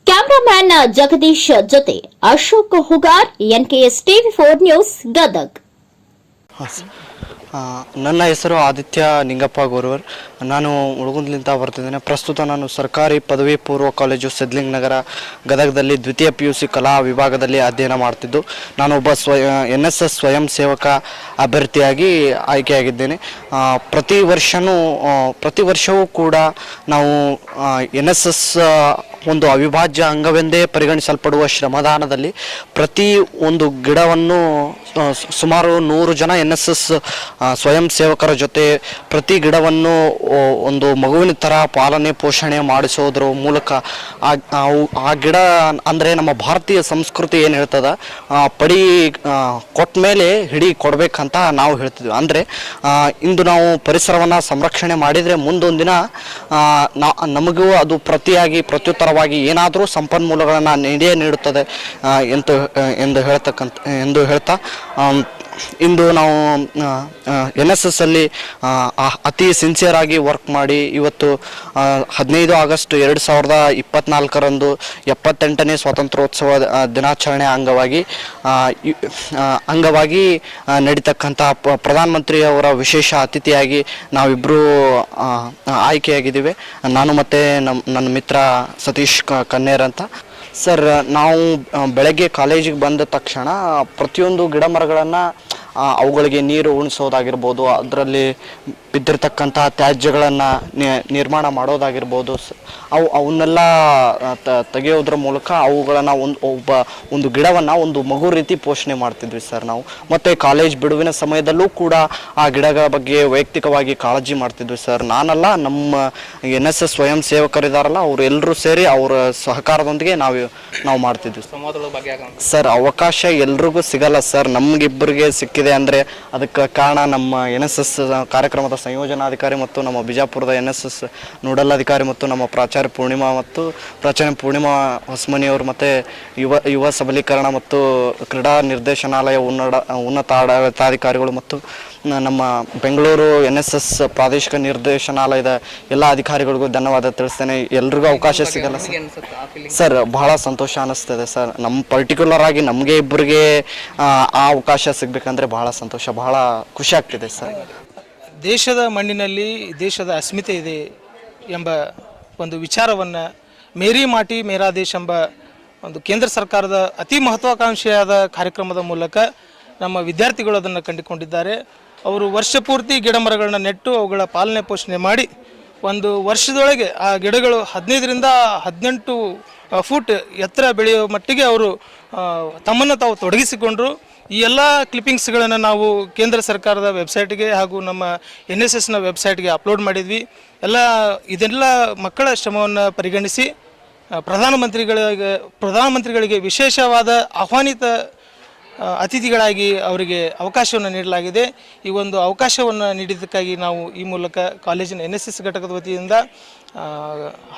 ಕ್ಯಾಮರಾಮ್ಯಾನ್ ಜಗದೀಶ್ ಜೊತೆ ಅಶೋಕ್ ಹುಗಾರ್, ಎನ್ಕೆಎಸ್ ಟಿವಿ4 ನ್ಯೂಸ್, ಗದಗ್. ನನ್ನ ಹೆಸರು ಆದಿತ್ಯ ನಿಂಗಪ್ಪ ಗೋರ್ವರ್. ನಾನು ಉಳಗುಂದ್ಲಿಂದ ಬರ್ತಿದ್ದೇನೆ. ಪ್ರಸ್ತುತ ನಾನು ಸರ್ಕಾರಿ ಪದವಿ ಪೂರ್ವ ಕಾಲೇಜು ಸಿದ್ಲಿಂಗ್ ನಗರ ಗದಗದಲ್ಲಿ ದ್ವಿತೀಯ PUC ಕಲಾ ವಿಭಾಗದಲ್ಲಿ ಅಧ್ಯಯನ ಮಾಡ್ತಿದ್ದು ನಾನು ಒಬ್ಬ NSS ಸ್ವಯಂ ಸೇವಕ ಅಭ್ಯರ್ಥಿಯಾಗಿ ಆಯ್ಕೆಯಾಗಿದ್ದೇನೆ. ಪ್ರತಿ ವರ್ಷವೂ ಕೂಡ ನಾವು NSS ಒಂದು ಅವಿಭಾಜ್ಯ ಅಂಗವೆಂದೇ ಪರಿಗಣಿಸಲ್ಪಡುವ ಶ್ರಮದಾನದಲ್ಲಿ ಪ್ರತಿ ಒಂದು ಗಿಡವನ್ನು ಸುಮಾರು 100 ಜನ NSS ಸ್ವಯಂ ಸೇವಕರ ಜೊತೆ ಪ್ರತಿ ಗಿಡವನ್ನು ಒಂದು ಮಗುವಿನ ಥರ ಪಾಲನೆ ಪೋಷಣೆ ಮಾಡಿಸೋದ್ರ ಮೂಲಕ ಆ ಗಿಡ ಅಂದರೆ ನಮ್ಮ ಭಾರತೀಯ ಸಂಸ್ಕೃತಿ ಏನು ಹೇಳ್ತದ ಪಡಿ ಕೊಟ್ಟ ಮೇಲೆ ಹಿಡಿ ಕೊಡಬೇಕಂತ ನಾವು ಹೇಳ್ತಿದ್ವಿ. ಅಂದರೆ ಇಂದು ನಾವು ಪರಿಸರವನ್ನು ಸಂರಕ್ಷಣೆ ಮಾಡಿದರೆ ಮುಂದೊಂದು ದಿನ ನಮಗೂ ಅದು ಪ್ರತ್ಯುತ್ತರವಾಗಿ ಏನಾದರೂ ಸಂಪನ್ಮೂಲಗಳನ್ನು ನೀಡುತ್ತದೆ ಎಂದು ಹೇಳ್ತಾ ಇಂದು ನಾವು NSS ಅಲ್ಲಿ ಅತಿ ಸಿನ್ಸಿಯರ್ ಆಗಿ ವರ್ಕ್ ಮಾಡಿ ಇವತ್ತು 15 ಆಗಸ್ಟ್ 2024ರಂದು 78ನೇ ಸ್ವಾತಂತ್ರ್ಯೋತ್ಸವ ದಿನಾಚರಣೆ ಅಂಗವಾಗಿ ನಡೀತಕ್ಕಂಥ ಪ್ರಧಾನಮಂತ್ರಿಯವರ ವಿಶೇಷ ಅತಿಥಿಯಾಗಿ ನಾವಿಬ್ಬರು ಆಯ್ಕೆಯಾಗಿದ್ದೀವಿ. ನಾನು ಮತ್ತು ನನ್ನ ಮಿತ್ರ ಸತೀಶ್ ಕನ್ನೇರ್ ಅಂತ. ಸರ್, ನಾವು ಬೆಳಗ್ಗೆ ಕಾಲೇಜಿಗೆ ಬಂದ ತಕ್ಷಣ ಪ್ರತಿಯೊಂದು ಗಿಡ ಮರಗಳನ್ನು ಅವುಗಳಿಗೆ ನೀರು ಉಣಿಸೋದಾಗಿರ್ಬೋದು, ಅದರಲ್ಲಿ ಬಿದ್ದಿರ್ತಕ್ಕಂಥ ತ್ಯಾಜ್ಯಗಳನ್ನು ನಿರ್ಮಾಣ ಮಾಡೋದಾಗಿರ್ಬೋದು, ಅವನ್ನೆಲ್ಲ ತೆಗೆಯೋದ್ರ ಮೂಲಕ ಅವುಗಳನ್ನು ಒಂದು ಗಿಡವನ್ನು ಒಂದು ಮಗು ರೀತಿ ಪೋಷಣೆ ಮಾಡ್ತಿದ್ವಿ ಸರ್ ನಾವು. ಮತ್ತು ಕಾಲೇಜ್ ಬಿಡುವಿನ ಸಮಯದಲ್ಲೂ ಕೂಡ ಆ ಗಿಡಗಳ ಬಗ್ಗೆ ವೈಯಕ್ತಿಕವಾಗಿ ಕಾಳಜಿ ಮಾಡ್ತಿದ್ವಿ ಸರ್. ನಾನಲ್ಲ, ನಮ್ಮ NSS ಸ್ವಯಂ ಸೇವಕರಿದಾರಲ್ಲ ಅವರು ಎಲ್ಲರೂ ಸೇರಿ ಅವರ ಸಹಕಾರದೊಂದಿಗೆ ನಾವು ಮಾಡ್ತಿದ್ವಿ ಸರ್. ಅವಕಾಶ ಎಲ್ರಿಗೂ ಸಿಗಲ್ಲ ಸರ್, ನಮಗಿಬ್ಬರಿಗೆ ಸಿಕ್ಕಿದೆ ಅಂದರೆ ಅದಕ್ಕೆ ಕಾರಣ ನಮ್ಮ NSS ಕಾರ್ಯಕ್ರಮದ ಸಂಯೋಜನಾಧಿಕಾರಿ ಮತ್ತು ನಮ್ಮ ಬಿಜಾಪುರದ NSS ನೋಡಲ್ ಅಧಿಕಾರಿ ಮತ್ತು ನಮ್ಮ ಪ್ರಾಚಾರ್ಯ ಪೂರ್ಣಿಮಾ ಹೊಸಮನಿಯವರು ಮತ್ತು ಯುವ ಸಬಲೀಕರಣ ಮತ್ತು ಕ್ರೀಡಾ ನಿರ್ದೇಶನಾಲಯ ಉನ್ನತ ಆಡಳಿತಾಧಿಕಾರಿಗಳು ಮತ್ತು ನಮ್ಮ ಬೆಂಗಳೂರು NSS ಪ್ರಾದೇಶಿಕ ನಿರ್ದೇಶನಾಲಯದ ಎಲ್ಲ ಅಧಿಕಾರಿಗಳಿಗೂ ಧನ್ಯವಾದ ತಿಳಿಸ್ತೇನೆ. ಎಲ್ರಿಗೂ ಅವಕಾಶ ಸಿಗಲ್ಲ ಸರ್. ಬಹಳ ಸಂತೋಷ ಅನ್ನಿಸ್ತದೆ ಸರ್. ನಮ್ಮ ಪರ್ಟಿಕ್ಯುಲರ್ ಆಗಿ ನಮಗೆ ಇಬ್ಬರಿಗೆ ಆ ಅವಕಾಶ ಸಿಗಬೇಕಂದ್ರೆ ಬಹಳ ಸಂತೋಷ, ಬಹಳ ಖುಷಿ ಆಗ್ತಿದೆ ಸರ್. ದೇಶದ ಮಣ್ಣಿನಲ್ಲಿ ದೇಶದ ಅಸ್ಮಿತೆ ಇದೆ ಎಂಬ ಒಂದು ವಿಚಾರವನ್ನು ಮೇರಿ ಮಾಟಿ ಮೇರಾ ದೇಶ್ ಎಂಬ ಒಂದು ಕೇಂದ್ರ ಸರ್ಕಾರದ ಅತಿ ಮಹತ್ವಾಕಾಂಕ್ಷೆಯಾದ ಕಾರ್ಯಕ್ರಮದ ಮೂಲಕ ನಮ್ಮ ವಿದ್ಯಾರ್ಥಿಗಳು ಅದನ್ನು ಕಂಡುಕೊಂಡಿದ್ದಾರೆ. ಅವರು ವರ್ಷಪೂರ್ತಿ ಗಿಡ ಮರಗಳನ್ನ ನೆಟ್ಟು ಅವುಗಳ ಪಾಲನೆ ಪೋಷಣೆ ಮಾಡಿ ಒಂದು ವರ್ಷದೊಳಗೆ ಆ ಗಿಡಗಳು 15ರಿಂದ 18 ಫೂಟ್ ಎತ್ತರ ಬೆಳೆಯುವ ಮಟ್ಟಿಗೆ ಅವರು ತಮ್ಮನ್ನು ತಾವು ತೊಡಗಿಸಿಕೊಂಡರು. ಈ ಎಲ್ಲ ಕ್ಲಿಪ್ಪಿಂಗ್ಸ್ಗಳನ್ನು ನಾವು ಕೇಂದ್ರ ಸರ್ಕಾರದ ವೆಬ್ಸೈಟ್ಗೆ ಹಾಗೂ ನಮ್ಮ NSSನ ವೆಬ್ಸೈಟ್ಗೆ ಅಪ್ಲೋಡ್ ಮಾಡಿದ್ವಿ. ಇದೆಲ್ಲ ಮಕ್ಕಳ ಶ್ರಮವನ್ನು ಪರಿಗಣಿಸಿ ಪ್ರಧಾನಮಂತ್ರಿಗಳಿಗೆ ವಿಶೇಷವಾದ ಆಹ್ವಾನಿತ ಅತಿಥಿಗಳಾಗಿ ಅವರಿಗೆ ಅವಕಾಶವನ್ನು ನೀಡಲಾಗಿದೆ. ಈ ಒಂದು ಅವಕಾಶವನ್ನು ನೀಡಿದ್ದಕ್ಕಾಗಿ ನಾವು ಈ ಮೂಲಕ ಕಾಲೇಜಿನ NSS ಘಟಕದ ವತಿಯಿಂದ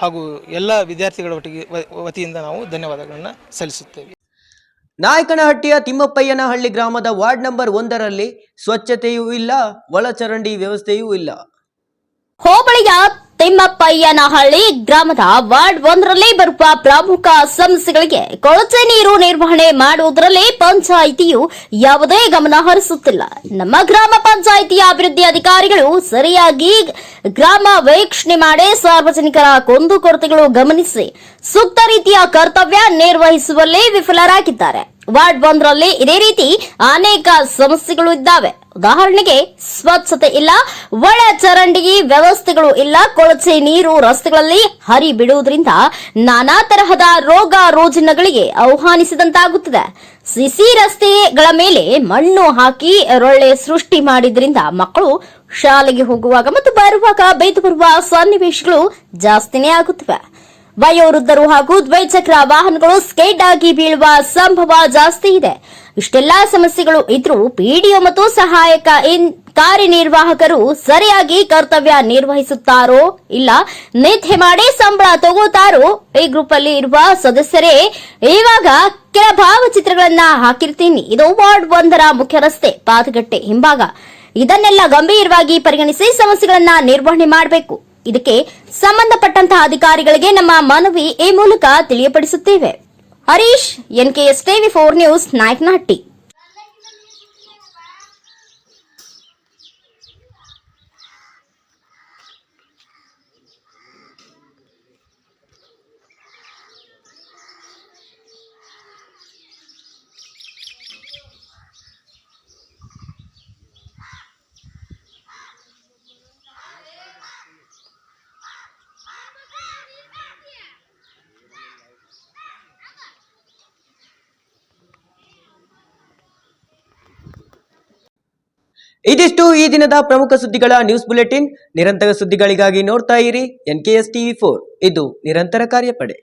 ಹಾಗೂ ಎಲ್ಲ ವಿದ್ಯಾರ್ಥಿಗಳ ವತಿಯಿಂದ ನಾವು ಧನ್ಯವಾದಗಳನ್ನು ಸಲ್ಲಿಸುತ್ತೇವೆ. ನಾಯಕನಹಟ್ಟಿಯ ತಿಮ್ಮಪ್ಪಯ್ಯನಹಳ್ಳಿ ಗ್ರಾಮದ ವಾರ್ಡ್ ನಂಬರ್ 1ರಲ್ಲಿ ಸ್ವಚ್ಛತೆಯೂ ಇಲ್ಲ, ಒಳಚರಂಡಿ ವ್ಯವಸ್ಥೆಯೂ ಇಲ್ಲ. ಹೋಬಳಿಯ ತಿಮ್ಮಪ್ಪಯ್ಯನಹಳ್ಳಿ ಗ್ರಾಮದ ವಾರ್ಡ್ 1ರಲ್ಲಿ ಬರುವ ಪ್ರಮುಖ ಸಮಸ್ಯೆಗಳಿಗೆ ಕೊಳಚೆ ನೀರು ನಿರ್ವಹಣೆ ಮಾಡುವುದರಲ್ಲಿ ಪಂಚಾಯಿತಿಯು ಯಾವುದೇ ಗಮನ ಹರಿಸುತ್ತಿಲ್ಲ. ನಮ್ಮ ಗ್ರಾಮ ಪಂಚಾಯಿತಿಯ ಅಭಿವೃದ್ಧಿ ಅಧಿಕಾರಿಗಳು ಸರಿಯಾಗಿ ಗ್ರಾಮ ವೀಕ್ಷಣೆ ಮಾಡಿ ಸಾರ್ವಜನಿಕರ ಕುಂದುಕೊರತೆಗಳು ಗಮನಿಸಿ ಸೂಕ್ತ ರೀತಿಯ ಕರ್ತವ್ಯ ನಿರ್ವಹಿಸುವಲ್ಲಿ ವಿಫಲರಾಗಿದ್ದಾರೆ. ವಾರ್ಡ್ 1ರಲ್ಲಿ ಇದೇ ರೀತಿ ಅನೇಕ ಸಮಸ್ಯೆಗಳು ಇದ್ದಾವೆ. ಉದಾಹರಣೆಗೆ ಸ್ವಚ್ಛತೆ ಇಲ್ಲ, ಒಳ ಚರಂಡಿ ವ್ಯವಸ್ಥೆಗಳು ಇಲ್ಲ, ಕೊಳಚೆ ನೀರು ರಸ್ತೆಗಳಲ್ಲಿ ಹರಿಬಿಡುವುದರಿಂದ ನಾನಾ ತರಹದ ರೋಗ ರುಜಿನಗಳಿಗೆ ಆಹ್ವಾನಿಸಿದಂತಾಗುತ್ತದೆ. ಸಿಸಿ ರಸ್ತೆಗಳ ಮೇಲೆ ಮಣ್ಣು ಹಾಕಿ ರೊಳ್ಳೆ ಸೃಷ್ಟಿ ಮಾಡಿದ್ರಿಂದ ಮಕ್ಕಳು ಶಾಲೆಗೆ ಹೋಗುವಾಗ ಮತ್ತು ಬರುವಾಗ ಬೇದು ಬರುವ ಸನ್ನಿವೇಶಗಳು ಜಾಸ್ತಿನೇ ಆಗುತ್ತವೆ. ವಯೋವೃದ್ಧರು ಹಾಗೂ ದ್ವಿಚಕ್ರ ವಾಹನಗಳು ಸ್ಕೇಡ್ ಆಗಿ ಬೀಳುವ ಸಂಭವ ಜಾಸ್ತಿ ಇದೆ. ಇಷ್ಟೆಲ್ಲಾ ಸಮಸ್ಯೆಗಳು ಇದ್ರೂ ಪಿಡಿಒ ಮತ್ತು ಸಹಾಯಕ ಕಾರ್ಯನಿರ್ವಾಹಕರು ಸರಿಯಾಗಿ ಕರ್ತವ್ಯ ನಿರ್ವಹಿಸುತ್ತಾರೋ ಇಲ್ಲ ನಿದ್ದೆ ಮಾಡಿ ಸಂಬಳ ತಗೋತಾರೋ. ಈ ಗ್ರೂಪ್ ಅಲ್ಲಿ ಇರುವ ಸದಸ್ಯರೇ ಇವಾಗ ಕೆಲ ಭಾವಚಿತ್ರಗಳನ್ನ ಹಾಕಿರ್ತೀನಿ. ಇದು ವಾರ್ಡ್ 1ರ ಮುಖ್ಯ ರಸ್ತೆ ಪಾತಗಟ್ಟೆ ಹಿಂಭಾಗ. ಇದನ್ನೆಲ್ಲ ಗಂಭೀರವಾಗಿ ಪರಿಗಣಿಸಿ ಸಮಸ್ಯೆಗಳನ್ನ ನಿರ್ವಹಣೆ ಮಾಡಬೇಕು. ಇದಕ್ಕೆ ಸಂಬಂಧಪಟ್ಟಂತಹ ಅಧಿಕಾರಿಗಳಿಗೆ ನಮ್ಮ ಮನವಿ ಈ ಮೂಲಕ ತಿಳಿಯಪಡಿಸುತ್ತೇವೆ. Harish, NKS TV4 news, Nayakanahatti. ಇದಿಷ್ಟು ಈ ದಿನದ ಪ್ರಮುಖ ಸುದ್ದಿಗಳ ನ್ಯೂಸ್ ಬುಲೆಟಿನ್. ನಿರಂತರ ಸುದ್ದಿಗಳಿಗಾಗಿ ನೋಡ್ತಾ ಇರಿ NKS TV4. ಇದು ನಿರಂತರ ಕಾರ್ಯಪಡೆ.